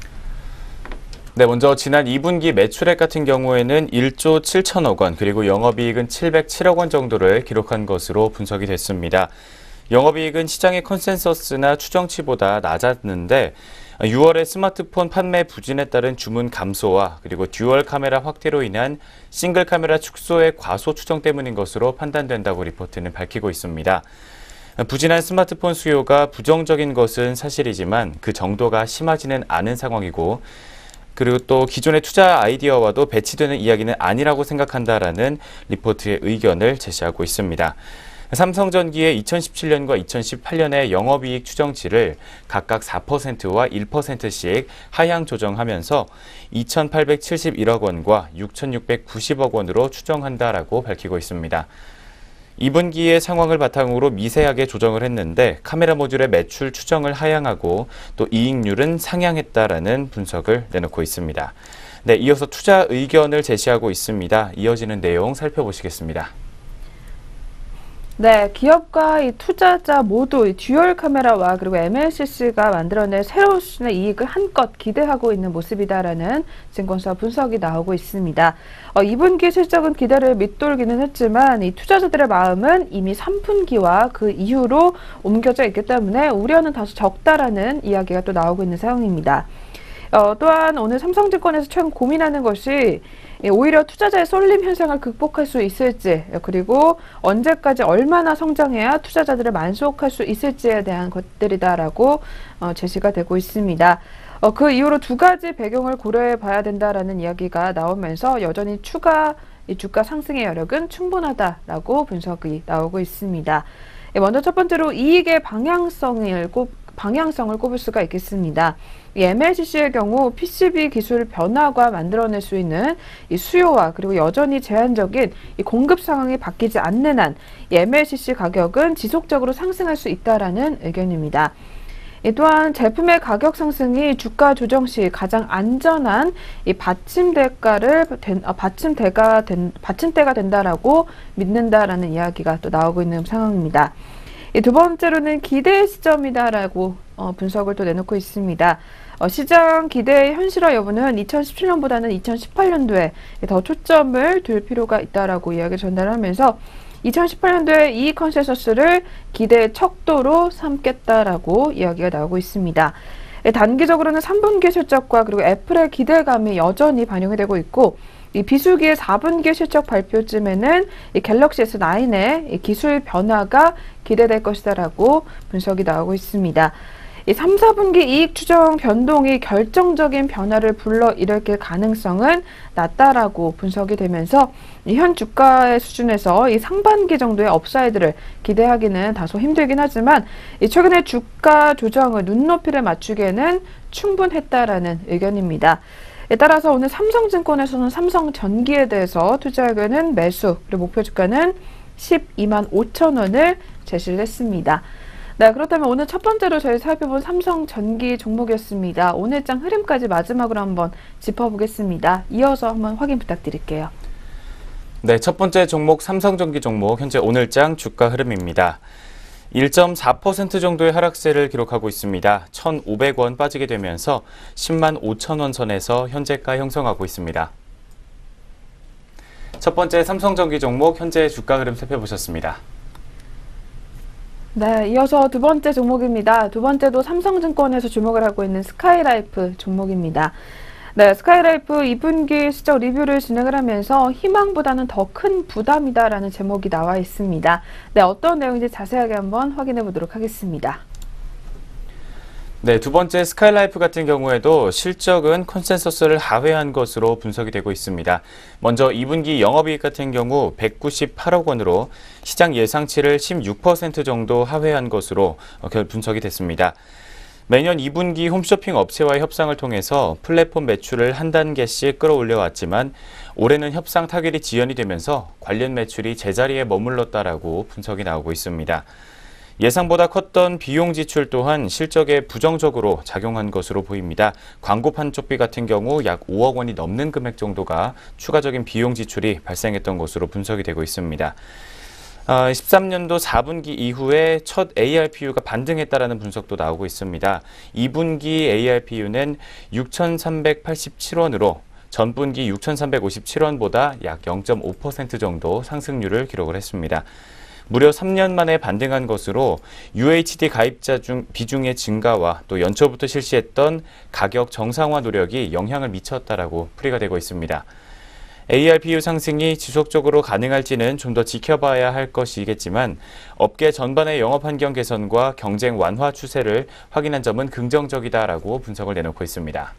네, 먼저 지난 2분기 매출액 같은 경우에는 1조 7천억 원, 그리고 영업이익은 707억 원 정도를 기록한 것으로 분석이 됐습니다. 영업이익은 시장의 컨센서스나 추정치보다 낮았는데 6월에 스마트폰 판매 부진에 따른 주문 감소와 그리고 듀얼 카메라 확대로 인한 싱글 카메라 축소의 과소 추정 때문인 것으로 판단된다고 리포트는 밝히고 있습니다. 부진한 스마트폰 수요가 부정적인 것은 사실이지만 그 정도가 심하지는 않은 상황이고 그리고 또 기존의 투자 아이디어와도 배치되는 이야기는 아니라고 생각한다라는 리포트의 의견을 제시하고 있습니다. 삼성전기의 2017년과 2018년의 영업이익 추정치를 각각 4%와 1%씩 하향 조정하면서 2,871억 원과 6,690억 원으로 추정한다라고 밝히고 있습니다. 2분기의 상황을 바탕으로 미세하게 조정을 했는데 카메라 모듈의 매출 추정을 하향하고 또 이익률은 상향했다라는 분석을 내놓고 있습니다. 네, 이어서 투자 의견을 제시하고 있습니다. 이어지는 내용 살펴보시겠습니다. 네, 기업과 이 투자자 모두 이 듀얼 카메라와 그리고 MLCC가 만들어낼 새로운 수준의 이익을 한껏 기대하고 있는 모습이다라는 증권사 분석이 나오고 있습니다. 2분기 실적은 기대를 밑돌기는 했지만 이 투자자들의 마음은 이미 3분기와 그 이후로 옮겨져 있기 때문에 우려는 다소 적다라는 이야기가 또 나오고 있는 상황입니다. 또한 오늘 삼성증권에서 최근 고민하는 것이 오히려 투자자의 쏠림 현상을 극복할 수 있을지 그리고 언제까지 얼마나 성장해야 투자자들을 만족할 수 있을지에 대한 것들이다라고 제시가 되고 있습니다. 그 이후로 두 가지 배경을 고려해 봐야 된다라는 이야기가 나오면서 여전히 이 주가 상승의 여력은 충분하다라고 분석이 나오고 있습니다. 먼저 첫 번째로 이익의 방향성을 꼽을 수가 있겠습니다. 이 MLCC의 경우 PCB 기술 변화가 만들어낼 수 있는 이 수요와 그리고 여전히 제한적인 이 공급 상황이 바뀌지 않는 한 이 MLCC 가격은 지속적으로 상승할 수 있다라는 의견입니다. 또한 제품의 가격 상승이 주가 조정 시 가장 안전한 이 받침대가 된다라고 믿는다라는 이야기가 또 나오고 있는 상황입니다. 두 번째로는 기대 시점이다라고 분석을 또 내놓고 있습니다. 시장 기대의 현실화 여부는 2017년보다는 2018년도에 더 초점을 둘 필요가 있다라고 이야기 전달하면서 2018년도에 이익 컨센서스를 기대의 척도로 삼겠다라고 이야기가 나오고 있습니다. 단기적으로는 3분기 실적과 그리고 애플의 기대감이 여전히 반영이 되고 있고 이 비수기의 4분기 실적 발표쯤에는 이 갤럭시 S9의 이 기술 변화가 기대될 것이다라고 분석이 나오고 있습니다. 이 3, 4분기 이익 추정 변동이 결정적인 변화를 불러일으킬 가능성은 낮다라고 분석이 되면서 현 주가의 수준에서 이 상반기 정도의 업사이드를 기대하기는 다소 힘들긴 하지만 최근의 주가 조정을 눈높이를 맞추기에는 충분했다라는 의견입니다. 따라서 오늘 삼성증권에서는 삼성전기에 대해서 투자 의견은 매수, 그리고 목표 주가는 12만 5천 원을 제시를 했습니다. 네, 그렇다면 오늘 첫 번째로 저희 살펴본 삼성전기 종목이었습니다. 오늘장 흐름까지 마지막으로 한번 짚어보겠습니다. 이어서 한번 확인 부탁드릴게요. 네, 첫 번째 종목 삼성전기 종목 현재 오늘장 주가 흐름입니다. 1.4% 정도의 하락세를 기록하고 있습니다. 1,500원 빠지게 되면서 10만 5천 원 선에서 현재가 형성하고 있습니다. 첫 번째 삼성전기 종목 현재 주가 흐름 살펴보셨습니다. 네, 이어서 두 번째 종목입니다. 두 번째도 삼성증권에서 주목을 하고 있는 스카이라이프 종목입니다. 네, 스카이라이프 2분기 실적 리뷰를 진행을 하면서 희망보다는 더 큰 부담이다라는 제목이 나와 있습니다. 네, 어떤 내용인지 자세하게 한번 확인해 보도록 하겠습니다. 네, 두 번째 스카이라이프 같은 경우에도 실적은 컨센서스를 하회한 것으로 분석이 되고 있습니다. 먼저 2분기 영업이익 같은 경우 198억 원으로 시장 예상치를 16% 정도 하회한 것으로 분석이 됐습니다. 매년 2분기 홈쇼핑 업체와의 협상을 통해서 플랫폼 매출을 한 단계씩 끌어올려왔지만 올해는 협상 타결이 지연이 되면서 관련 매출이 제자리에 머물렀다라고 분석이 나오고 있습니다. 예상보다 컸던 비용 지출 또한 실적에 부정적으로 작용한 것으로 보입니다. 광고판 쪽비 같은 경우 약 5억 원이 넘는 금액 정도가 추가적인 비용 지출이 발생했던 것으로 분석이 되고 있습니다. 13년도 4분기 이후에 첫 ARPU가 반등했다라는 분석도 나오고 있습니다. 2분기 ARPU는 6,387원으로 전분기 6,357원보다 약 0.5% 정도 상승률을 기록을 했습니다. 무려 3년 만에 반등한 것으로 UHD 가입자 비중의 증가와 또 연초부터 실시했던 가격 정상화 노력이 영향을 미쳤다라고 풀이가 되고 있습니다. ARPU 상승이 지속적으로 가능할지는 좀 더 지켜봐야 할 것이겠지만 업계 전반의 영업 환경 개선과 경쟁 완화 추세를 확인한 점은 긍정적이다라고 분석을 내놓고 있습니다.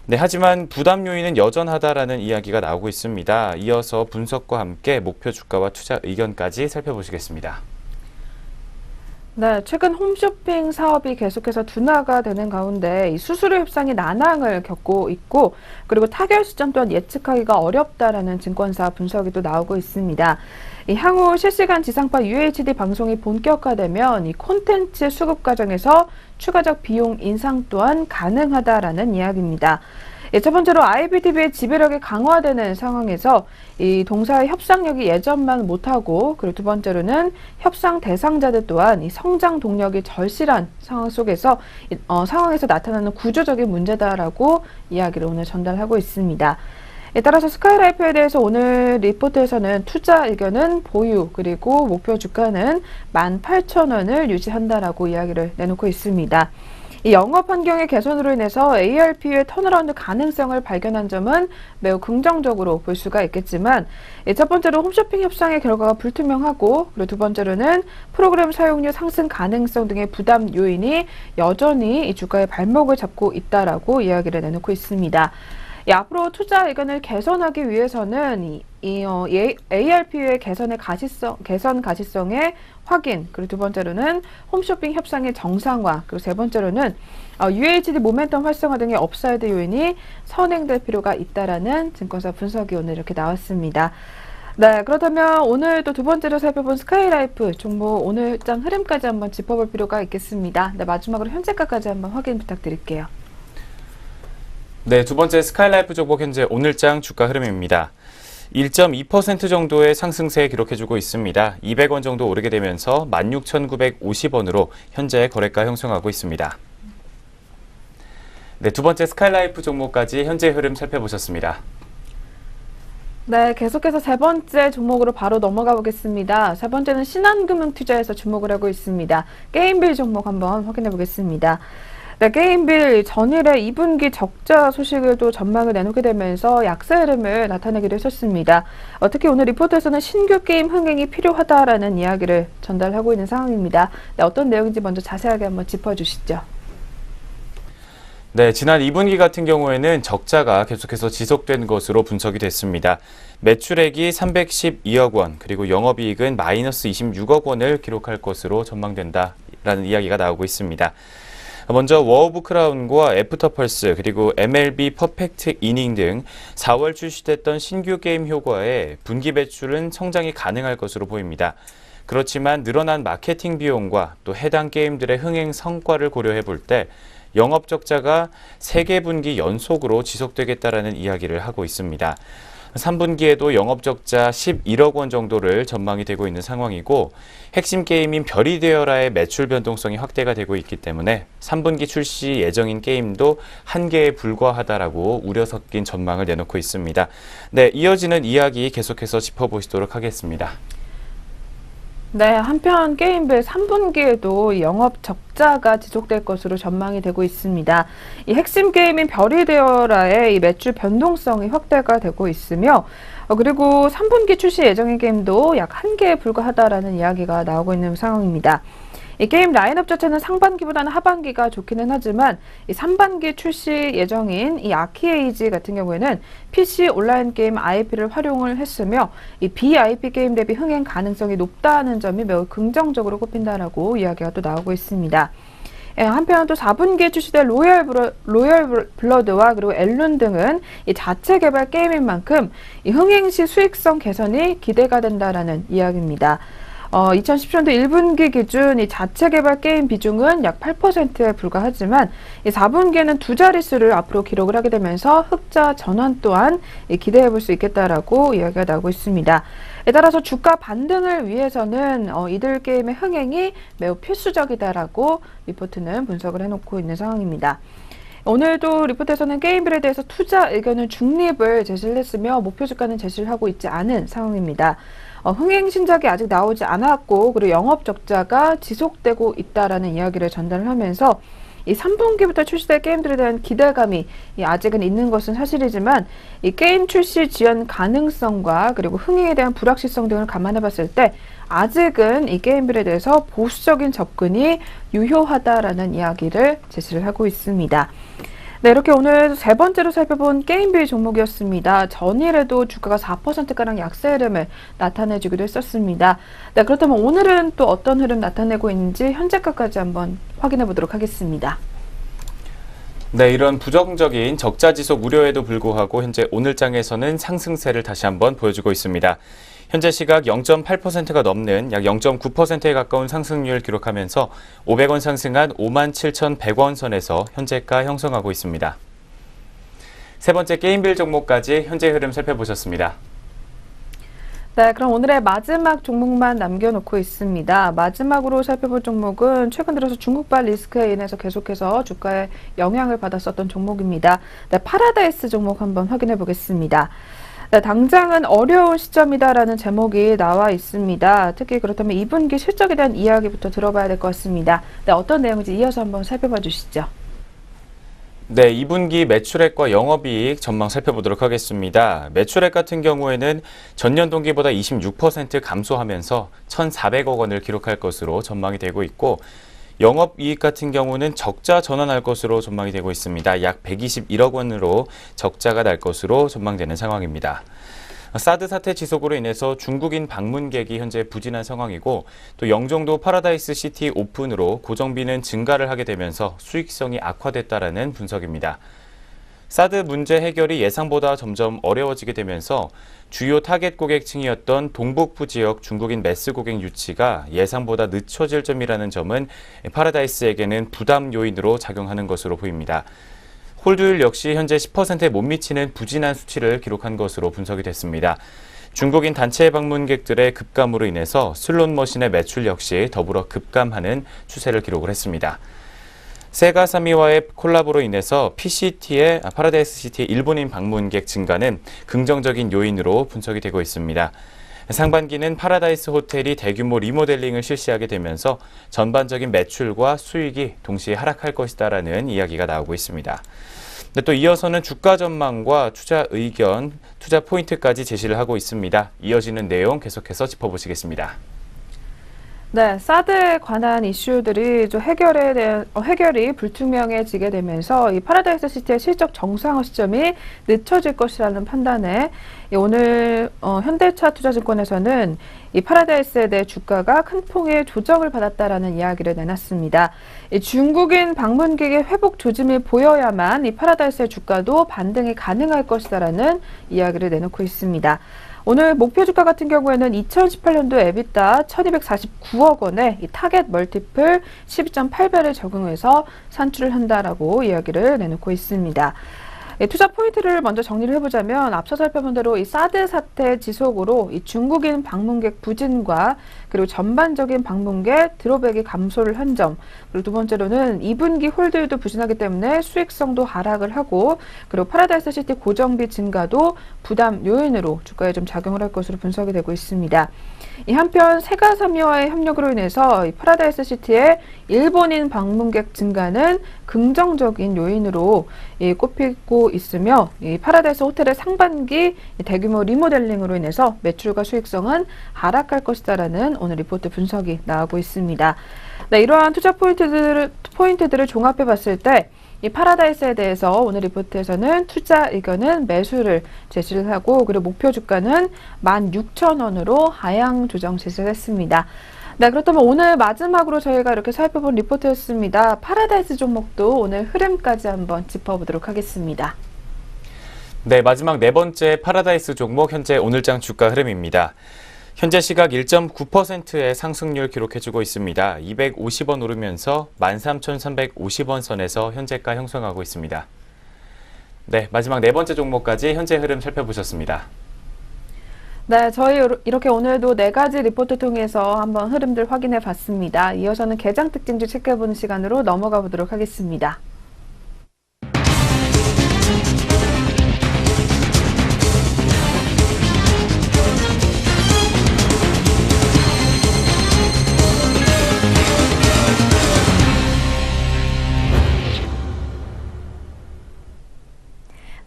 네, 하지만 부담 요인은 여전하다라는 이야기가 나오고 있습니다. 이어서 분석과 함께 목표 주가와 투자 의견까지 살펴보시겠습니다. 네, 최근 홈쇼핑 사업이 계속해서 둔화가 되는 가운데 이 수수료 협상이 난항을 겪고 있고 그리고 타결 시점 또한 예측하기가 어렵다라는 증권사 분석이 또 나오고 있습니다. 이 향후 실시간 지상파 UHD 방송이 본격화되면 이 콘텐츠 수급 과정에서 추가적 비용 인상 또한 가능하다라는 이야기입니다. 첫 번째로 IPTV의 지배력이 강화되는 상황에서 이 동사의 협상력이 예전만 못하고 그리고 두 번째로는 협상 대상자들 또한 이 성장 동력이 절실한 상황 속에서 상황에서 나타나는 구조적인 문제다라고 이야기를 오늘 전달하고 있습니다. 따라서 스카이라이프에 대해서 오늘 리포트에서는 투자 의견은 보유 그리고 목표 주가는 18,000원을 유지한다라고 이야기를 내놓고 있습니다. 이 영업 환경의 개선으로 인해서 ARPU의 턴어라운드 가능성을 발견한 점은 매우 긍정적으로 볼 수가 있겠지만 첫 번째로 홈쇼핑 협상의 결과가 불투명하고 그리고 두 번째로는 프로그램 사용료 상승 가능성 등의 부담 요인이 여전히 이 주가의 발목을 잡고 있다라고 이야기를 내놓고 있습니다. 앞으로 투자 의견을 개선하기 위해서는 ARPU의 개선 가시성의 확인, 그리고 두 번째로는 홈쇼핑 협상의 정상화, 그리고 세 번째로는 UHD 모멘텀 활성화 등의 업사이드 요인이 선행될 필요가 있다라는 증권사 분석이 오늘 이렇게 나왔습니다. 네, 그렇다면 오늘 또 두 번째로 살펴본 스카이라이프 종목 오늘 장 흐름까지 한번 짚어볼 필요가 있겠습니다. 네, 마지막으로 현재가까지 한번 확인 부탁드릴게요. 네, 두 번째 스카이라이프 종목 현재 오늘장 주가 흐름입니다. 1.2% 정도의 상승세 기록해주고 있습니다. 200원 정도 오르게 되면서 16,950원으로 현재 거래가 형성하고 있습니다. 네, 두 번째 스카이라이프 종목까지 현재 흐름 살펴보셨습니다. 네, 계속해서 세 번째 종목으로 바로 넘어가 보겠습니다. 세 번째는 신한금융투자에서 주목을 하고 있습니다. 게임빌 종목 한번 확인해 보겠습니다. 네, 게임빌 전일에 2분기 적자 소식을 또 전망을 내놓게 되면서 약세 흐름을 나타내기도 했었습니다. 특히 오늘 리포트에서는 신규 게임 흥행이 필요하다라는 이야기를 전달하고 있는 상황입니다. 네, 어떤 내용인지 먼저 자세하게 한번 짚어주시죠. 네, 지난 2분기 같은 경우에는 적자가 계속해서 지속된 것으로 분석이 됐습니다. 매출액이 312억 원, 그리고 영업이익은 마이너스 26억 원을 기록할 것으로 전망된다라는 이야기가 나오고 있습니다. 먼저 워 오브 크라운과 애프터펄스 그리고 MLB 퍼펙트 이닝 등 4월 출시됐던 신규 게임 효과에 분기 매출은 성장이 가능할 것으로 보입니다. 그렇지만 늘어난 마케팅 비용과 또 해당 게임들의 흥행 성과를 고려해 볼 때 영업 적자가 3개 분기 연속으로 지속되겠다라는 이야기를 하고 있습니다. 3분기에도 영업적자 11억 원 정도를 전망이 되고 있는 상황이고 핵심 게임인 별이 되어라의 매출 변동성이 확대가 되고 있기 때문에 3분기 출시 예정인 게임도 한개에 불과하다라고 우려 섞인 전망을 내놓고 있습니다. 네, 이어지는 이야기 계속해서 짚어보시도록 하겠습니다. 네, 한편 게임빌 3분기에도 영업 적자가 지속될 것으로 전망이 되고 있습니다. 이 핵심 게임인 별이 되어라의 이 매출 변동성이 확대가 되고 있으며 그리고 3분기 출시 예정인 게임도 약 1개에 불과하다라는 이야기가 나오고 있는 상황입니다. 이 게임 라인업 자체는 상반기보다는 하반기가 좋기는 하지만 이 3반기 출시 예정인 이 아키에이지 같은 경우에는 PC 온라인 게임 IP를 활용을 했으며 이 BIP 게임 대비 흥행 가능성이 높다는 점이 매우 긍정적으로 꼽힌다라고 이야기가 또 나오고 있습니다. 한편 또 4분기에 출시될 로열 블러드와 그리고 엘룬 등은 이 자체 개발 게임인 만큼 이 흥행 시 수익성 개선이 기대가 된다라는 이야기입니다. 2017년도 1분기 기준 이 자체 개발 게임 비중은 약 8%에 불과하지만 이 4분기에는 두 자릿수를 앞으로 기록을 하게 되면서 흑자 전환 또한 기대해 볼 수 있겠다라고 이야기가 나오고 있습니다. 따라서 주가 반등을 위해서는 이들 게임의 흥행이 매우 필수적이다라고 리포트는 분석을 해놓고 있는 상황입니다. 오늘도 리포트에서는 게임빌에 대해서 투자 의견은 중립을 제시를 했으며 목표 주가는 제시를 하고 있지 않은 상황입니다. 흥행 신작이 아직 나오지 않았고 그리고 영업 적자가 지속되고 있다라는 이야기를 전달을 하면서 이 3분기부터 출시될 게임들에 대한 기대감이 아직은 있는 것은 사실이지만 이 게임 출시 지연 가능성과 그리고 흥행에 대한 불확실성 등을 감안해 봤을 때 아직은 이 게임빌에 대해서 보수적인 접근이 유효하다라는 이야기를 제시를 하고 있습니다. 네, 이렇게 오늘 세 번째로 살펴본 게임빌 종목이었습니다. 전일에도 주가가 4%가량 약세 흐름을 나타내주기도 했었습니다. 네, 그렇다면 오늘은 또 어떤 흐름 나타내고 있는지 현재가까지 한번 확인해 보도록 하겠습니다. 네, 이런 부정적인 적자 지속 우려에도 불구하고 현재 오늘장에서는 상승세를 다시 한번 보여주고 있습니다. 현재 시각 0.8%가 넘는 약 0.9%에 가까운 상승률을 기록하면서 500원 상승한 57,100원 선에서 현재가 형성하고 있습니다. 세 번째 게임빌 종목까지 현재 흐름 살펴보셨습니다. 네, 그럼 오늘의 마지막 종목만 남겨놓고 있습니다. 마지막으로 살펴볼 종목은 최근 들어서 중국발 리스크에 인해서 계속해서 주가에 영향을 받았었던 종목입니다. 네, 파라다이스 종목 한번 확인해 보겠습니다. 네, 당장은 어려운 시점이다라는 제목이 나와 있습니다. 특히 그렇다면 2분기 실적에 대한 이야기부터 들어봐야 될 것 같습니다. 네, 어떤 내용인지 이어서 한번 살펴봐 주시죠. 네, 2분기 매출액과 영업이익 전망 살펴보도록 하겠습니다. 매출액 같은 경우에는 전년 동기보다 26% 감소하면서 1,400억 원을 기록할 것으로 전망이 되고 있고 영업이익 같은 경우는 적자 전환할 것으로 전망이 되고 있습니다. 약 121억 원으로 적자가 날 것으로 전망되는 상황입니다. 사드 사태 지속으로 인해서 중국인 방문객이 현재 부진한 상황이고 또 영종도 파라다이스 시티 오픈으로 고정비는 증가를 하게 되면서 수익성이 악화됐다라는 분석입니다. 사드 문제 해결이 예상보다 점점 어려워지게 되면서 주요 타겟 고객층이었던 동북부 지역 중국인 매스 고객 유치가 예상보다 늦춰질 점이라는 점은 파라다이스에게는 부담 요인으로 작용하는 것으로 보입니다. 홀드율 역시 현재 10%에 못 미치는 부진한 수치를 기록한 것으로 분석이 됐습니다. 중국인 단체 방문객들의 급감으로 인해서 슬롯머신의 매출 역시 더불어 급감하는 추세를 기록을 했습니다. 세가사미와의 콜라보로 인해서 파라다이스 시티의 일본인 방문객 증가는 긍정적인 요인으로 분석이 되고 있습니다. 상반기는 파라다이스 호텔이 대규모 리모델링을 실시하게 되면서 전반적인 매출과 수익이 동시에 하락할 것이다라는 이야기가 나오고 있습니다. 또 이어서는 주가 전망과 투자 의견, 투자 포인트까지 제시를 하고 있습니다. 이어지는 내용 계속해서 짚어보시겠습니다. 네, 사드에 관한 이슈들이 좀 해결이 불투명해지게 되면서 이 파라다이스 시티의 실적 정상화 시점이 늦춰질 것이라는 판단에 오늘 현대차 투자증권에서는 이 파라다이스에 대해 주가가 큰 폭의 조정을 받았다라는 이야기를 내놨습니다. 이 중국인 방문객의 회복 조짐이 보여야만 이 파라다이스의 주가도 반등이 가능할 것이다라는 이야기를 내놓고 있습니다. 오늘 목표 주가 같은 경우에는 2018년도 EBITDA 1249억 원에 이 타겟 멀티플 12.8배를 적용해서 산출을 한다라고 이야기를 내놓고 있습니다. 투자 포인트를 먼저 정리를 해보자면 앞서 살펴본 대로 이 사드 사태 지속으로 이 중국인 방문객 부진과 그리고 전반적인 방문객 드롭백이 감소를 한 점, 그리고 두 번째로는 2분기 홀드율도 부진하기 때문에 수익성도 하락을 하고 그리고 파라다이스 시티 고정비 증가도 부담 요인으로 주가에 좀 작용을 할 것으로 분석이 되고 있습니다. 이 한편 세가사미와의 협력으로 인해서 이 파라다이스 시티의 일본인 방문객 증가는 긍정적인 요인으로 꼽히고 있으며 이 파라다이스 호텔의 상반기 대규모 리모델링으로 인해서 매출과 수익성은 하락할 것이다라는 오늘 리포트 분석이 나오고 있습니다. 네, 이러한 투자 포인트들을 종합해 봤을 때 이 파라다이스에 대해서 오늘 리포트에서는 투자 의견은 매수를 제시를 하고 그리고 목표 주가는 16,000원으로 하향 조정 제시를 했습니다. 네, 그렇다면 오늘 마지막으로 저희가 이렇게 살펴본 리포트였습니다. 파라다이스 종목도 오늘 흐름까지 한번 짚어보도록 하겠습니다. 네, 마지막 네 번째 파라다이스 종목 현재 오늘장 주가 흐름입니다. 현재 시각 1.9%의 상승률 기록해주고 있습니다. 250원 오르면서 13,350원 선에서 현재가 형성하고 있습니다. 네, 마지막 네 번째 종목까지 현재 흐름 살펴보셨습니다. 네, 저희 이렇게 오늘도 네 가지 리포트 통해서 한번 흐름들 확인해 봤습니다. 이어서는 개장 특징주 체크해보는 시간으로 넘어가 보도록 하겠습니다.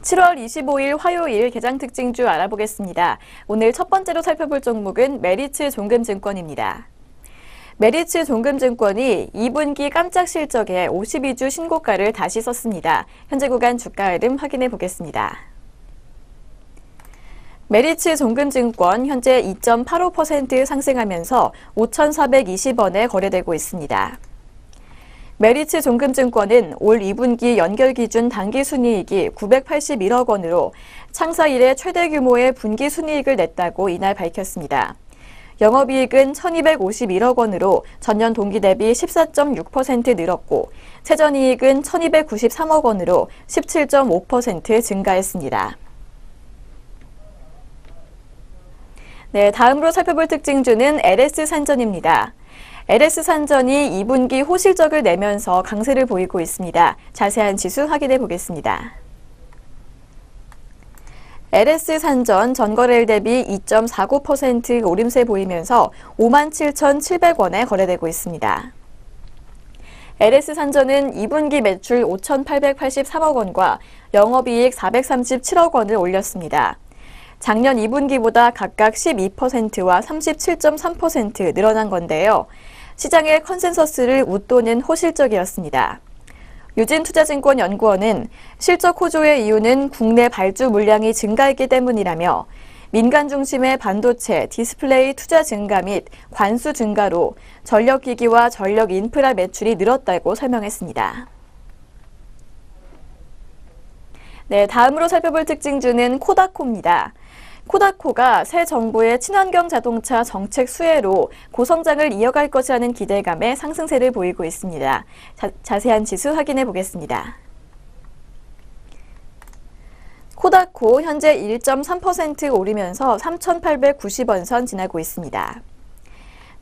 (7월 25일) 화요일 개장 특징주 알아보겠습니다. 오늘 첫 번째로 살펴볼 종목은 메리츠 종금증권입니다. 메리츠 종금증권이 2분기 깜짝 실적에 52주 신고가를 다시 썼습니다. 현재 구간 주가 흐름 확인해 보겠습니다. 메리츠 종금증권 현재 2.85% 상승하면서 5,420원에 거래되고 있습니다. 메리츠 종금증권은 올 2분기 연결 기준 당기 순이익이 981억 원으로 창사 이래 최대 규모의 분기 순이익을 냈다고 이날 밝혔습니다. 영업이익은 1,251억 원으로 전년 동기 대비 14.6% 늘었고 세전이익은 1,293억 원으로 17.5% 증가했습니다. 네, 다음으로 살펴볼 특징주는 LS산전입니다. LS산전이 2분기 호실적을 내면서 강세를 보이고 있습니다. 자세한 지수 확인해 보겠습니다. LS산전 전거래일 대비 2.49% 오름세 보이면서 57,700원에 거래되고 있습니다. LS산전은 2분기 매출 5,883억 원과 영업이익 437억 원을 올렸습니다. 작년 2분기보다 각각 12%와 37.3% 늘어난 건데요. 시장의 컨센서스를 웃도는 호실적이었습니다. 유진투자증권연구원은 실적 호조의 이유는 국내 발주 물량이 증가했기 때문이라며 민간 중심의 반도체, 디스플레이 투자 증가 및 관수 증가로 전력기기와 전력 인프라 매출이 늘었다고 설명했습니다. 네, 다음으로 살펴볼 특징주는 코다코입니다. 코다코가 새 정부의 친환경 자동차 정책 수혜로 고성장을 이어갈 것이라는 기대감에 상승세를 보이고 있습니다. 자세한 지수 확인해 보겠습니다. 코다코 현재 1.3% 오르면서 3,890원 선 지나고 있습니다.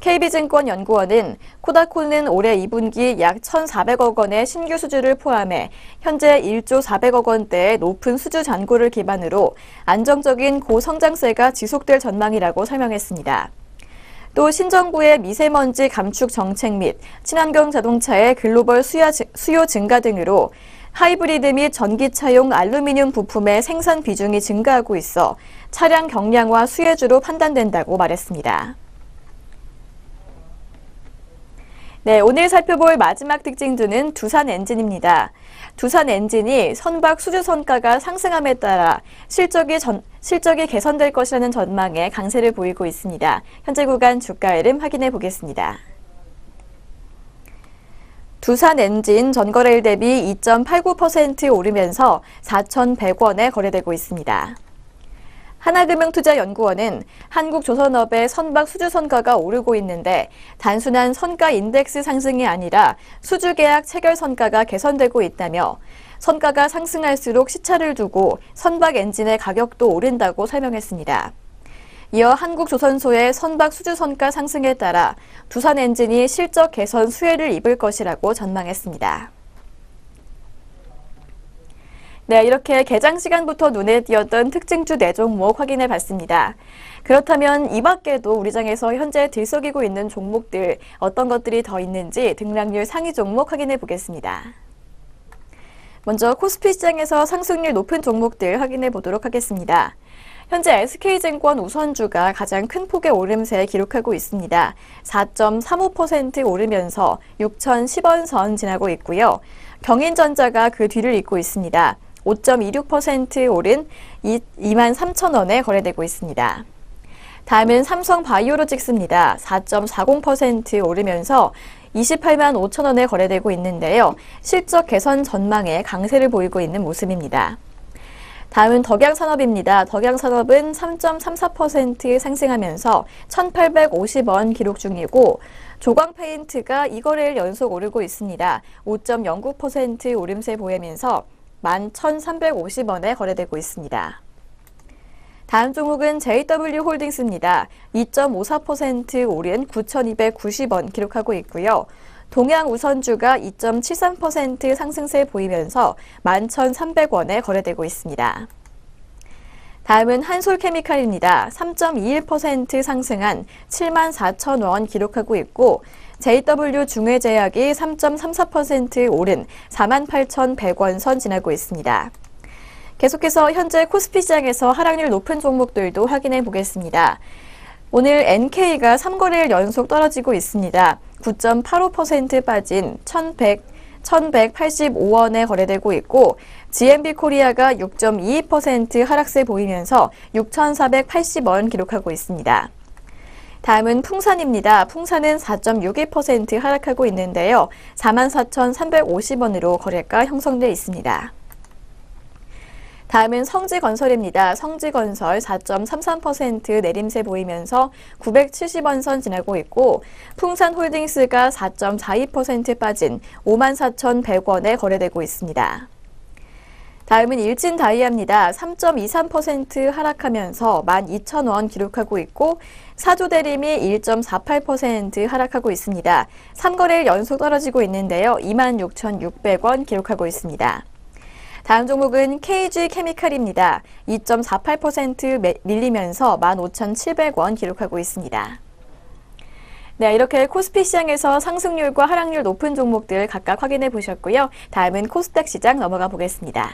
KB증권연구원은 코다코는 올해 2분기 약 1,400억 원의 신규 수주를 포함해 현재 1조 400억 원대의 높은 수주 잔고를 기반으로 안정적인 고성장세가 지속될 전망이라고 설명했습니다. 또 신정부의 미세먼지 감축 정책 및 친환경 자동차의 글로벌 수요 증가 등으로 하이브리드 및 전기차용 알루미늄 부품의 생산 비중이 증가하고 있어 차량 경량화 수혜주로 판단된다고 말했습니다. 네, 오늘 살펴볼 마지막 특징주는 두산엔진입니다. 두산엔진이 선박 수주 선가가 상승함에 따라 실적이 개선될 것이라는 전망에 강세를 보이고 있습니다. 현재 구간 주가 흐름 확인해 보겠습니다. 두산엔진 전거래일 대비 2.89% 오르면서 4,100원에 거래되고 있습니다. 하나금융투자연구원은 한국조선업의 선박 수주 선가가 오르고 있는데 단순한 선가 인덱스 상승이 아니라 수주 계약 체결 선가가 개선되고 있다며 선가가 상승할수록 시차를 두고 선박 엔진의 가격도 오른다고 설명했습니다. 이어 한국조선소의 선박 수주 선가 상승에 따라 두산엔진이 실적 개선 수혜를 입을 것이라고 전망했습니다. 네, 이렇게 개장 시간부터 눈에 띄었던 특징주 4종목 확인해 봤습니다. 그렇다면 이 밖에도 우리 장에서 현재 들썩이고 있는 종목들 어떤 것들이 더 있는지 등락률 상위 종목 확인해 보겠습니다. 먼저 코스피 시장에서 상승률 높은 종목들 확인해 보도록 하겠습니다. 현재 SK증권 우선주가 가장 큰 폭의 오름세 기록하고 있습니다. 4.35% 오르면서 6,010원 선 지나고 있고요. 경인전자가 그 뒤를 잇고 있습니다. 5.26% 오른 23,000원에 거래되고 있습니다. 다음은 삼성바이오로직스입니다. 4.40% 오르면서 28만 5천 원에 거래되고 있는데요. 실적 개선 전망에 강세를 보이고 있는 모습입니다. 다음은 덕양산업입니다. 덕양산업은 3.34% 상승하면서 1,850원 기록 중이고 조광페인트가 2거래일 연속 오르고 있습니다. 5.09% 오름세 보이면서 11,350원에 거래되고 있습니다. 다음 종목은 JW홀딩스입니다. 2.54% 오른 9,290원 기록하고 있고요. 동양우선주가 2.73% 상승세 보이면서 11,300원에 거래되고 있습니다. 다음은 한솔케미칼입니다. 3.21% 상승한 74,000원 기록하고 있고 JW중해제약이 3.34% 오른 48,100원 선 지나고 있습니다. 계속해서 현재 코스피 시장에서 하락률 높은 종목들도 확인해 보겠습니다. 오늘 NK가 3거래일 연속 떨어지고 있습니다. 9.85% 빠진 1,185원에 거래되고 있고 GMB코리아가 6.22% 하락세 보이면서 6,480원 기록하고 있습니다. 다음은 풍산입니다. 풍산은 4.62% 하락하고 있는데요. 44,350원으로 거래가 형성되어 있습니다. 다음은 성지건설입니다. 성지건설 4.33% 내림세 보이면서 970원 선 지나고 있고 풍산홀딩스가 4.42% 빠진 54,100원에 거래되고 있습니다. 다음은 일진다이아입니다. 3.23% 하락하면서 12,000원 기록하고 있고 사조대림이 1.48% 하락하고 있습니다. 3거래일 연속 떨어지고 있는데요. 26,600원 기록하고 있습니다. 다음 종목은 KG케미칼입니다. 2.48% 밀리면서 15,700원 기록하고 있습니다. 네, 이렇게 코스피 시장에서 상승률과 하락률 높은 종목들 각각 확인해 보셨고요. 다음은 코스닥 시장 넘어가 보겠습니다.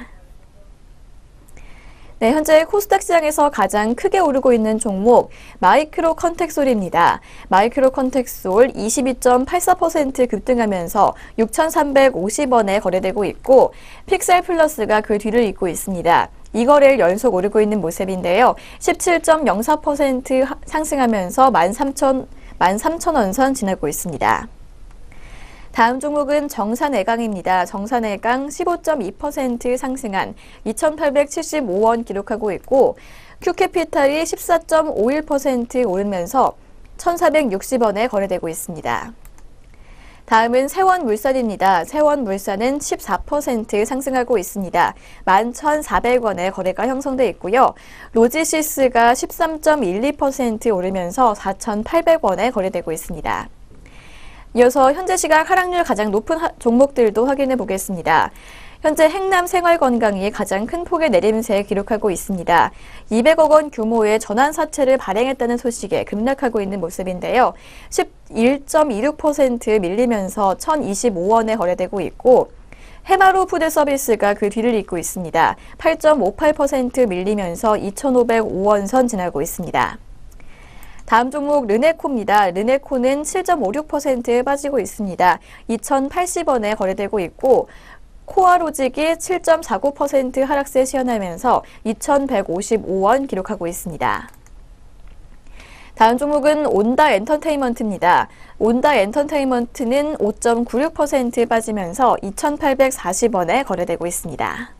네, 현재 코스닥 시장에서 가장 크게 오르고 있는 종목 마이크로 컨텍솔입니다. 마이크로 컨텍솔 22.84% 급등하면서 6,350원에 거래되고 있고 픽셀 플러스가 그 뒤를 잇고 있습니다. 2거래일 연속 오르고 있는 모습인데요. 17.04% 상승하면서 13,000원 선 지나고 있습니다. 다음 종목은 정산해강입니다. 정산해강 15.2% 상승한 2,875원 기록하고 있고 큐캐피탈이 14.51% 오르면서 1,460원에 거래되고 있습니다. 다음은 세원물산입니다. 세원물산은 14% 상승하고 있습니다. 11,400원에 거래가 형성돼 있고요. 로지시스가 13.12% 오르면서 4,800원에 거래되고 있습니다. 이어서 현재 시각 하락률 가장 높은 종목들도 확인해 보겠습니다. 현재 행남생활건강이 가장 큰 폭의 내림세 기록하고 있습니다. 200억 원 규모의 전환사채를 발행했다는 소식에 급락하고 있는 모습인데요. 11.26% 밀리면서 1,025원에 거래되고 있고 해마루 푸드서비스가 그 뒤를 잇고 있습니다. 8.58% 밀리면서 2,505원 선 지나고 있습니다. 다음 종목 르네코입니다. 르네코는 7.56% 빠지고 있습니다. 2,080원에 거래되고 있고 코아로직이 7.49% 하락세 시현하면서 2,155원 기록하고 있습니다. 다음 종목은 온다엔터테인먼트입니다. 온다엔터테인먼트는 5.96% 빠지면서 2,840원에 거래되고 있습니다.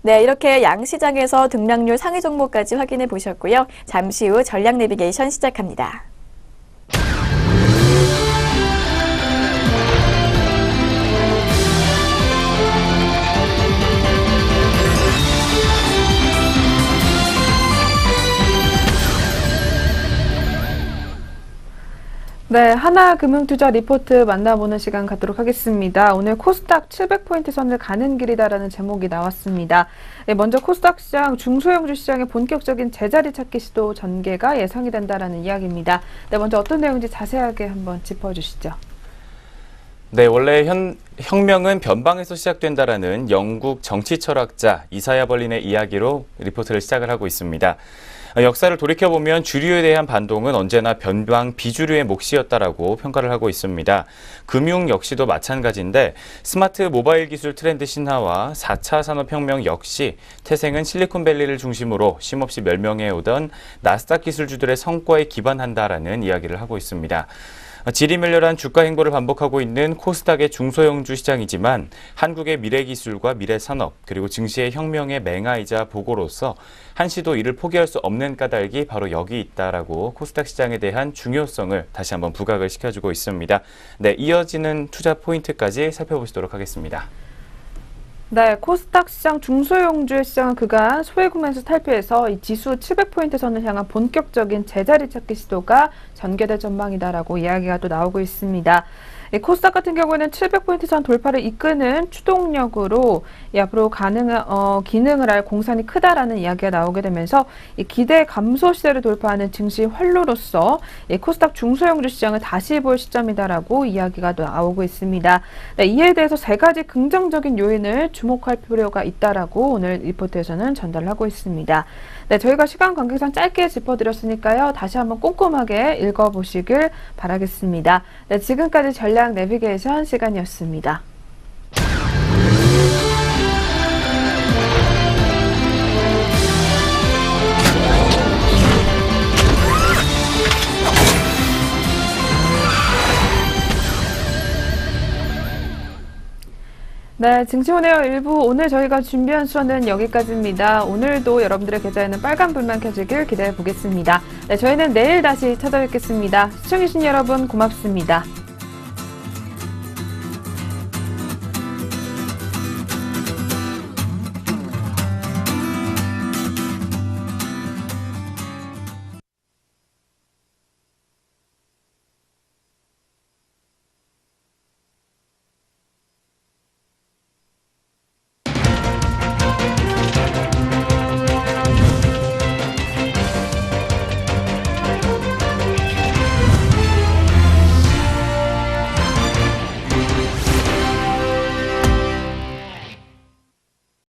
네, 이렇게 양시장에서 등락률 상위 종목까지 확인해 보셨고요. 잠시 후 전략 내비게이션 시작합니다. 네, 하나금융투자 리포트 만나보는 시간 갖도록 하겠습니다. 오늘 코스닥 700포인트 선을 가는 길이다라는 제목이 나왔습니다. 네, 먼저 코스닥 시장, 중소형주 시장의 본격적인 제자리 찾기 시도 전개가 예상이 된다라는 이야기입니다. 네, 먼저 어떤 내용인지 자세하게 한번 짚어주시죠. 네, 원래 혁명은 변방에서 시작된다라는 영국 정치 철학자 이사야 벌린의 이야기로 리포트를 시작을 하고 있습니다. 역사를 돌이켜보면 주류에 대한 반동은 언제나 변방 비주류의 몫이었다라고 평가를 하고 있습니다. 금융 역시도 마찬가지인데 스마트 모바일 기술 트렌드 신화와 4차 산업혁명 역시 태생은 실리콘밸리를 중심으로 쉼없이 멸명해오던 나스닥 기술주들의 성과에 기반한다라는 이야기를 하고 있습니다. 지리멸렬한 주가 행보를 반복하고 있는 코스닥의 중소형주 시장이지만 한국의 미래기술과 미래산업 그리고 증시의 혁명의 맹아이자 보고로서 한시도 이를 포기할 수 없는 까닭이 바로 여기 있다라고 코스닥 시장에 대한 중요성을 다시 한번 부각을 시켜주고 있습니다. 네, 이어지는 투자 포인트까지 살펴보시도록 하겠습니다. 네, 코스닥 시장 중소형주의 시장은 그간 소외국면에서 탈피해서 이 지수 700포인트 선을 향한 본격적인 제자리 찾기 시도가 전개될 전망이다라고 이야기가 또 나오고 있습니다. 이 코스닥 같은 경우에는 700포인트 선 돌파를 이끄는 추동력으로 앞으로 기능을 할 공산이 크다라는 이야기가 나오게 되면서 이 기대 감소 시대를 돌파하는 증시 활로로서 이 코스닥 중소형주 시장을 다시 볼 시점이다라고 이야기가 나오고 있습니다. 네, 이에 대해서 세 가지 긍정적인 요인을 주목할 필요가 있다라고 오늘 리포트에서는 전달하고 있습니다. 네, 저희가 시간 관계상 짧게 짚어드렸으니까요. 다시 한번 꼼꼼하게 읽어보시길 바라겠습니다. 네, 지금까지 전략 내비게이션 시간이었습니다. 네, 증시오네어 1부 오늘 저희가 준비한 수업은 여기까지입니다. 오늘도 여러분들의 계좌에는 빨간불만 켜지길 기대해 보겠습니다. 네, 저희는 내일 다시 찾아뵙겠습니다. 시청해주신 여러분 고맙습니다.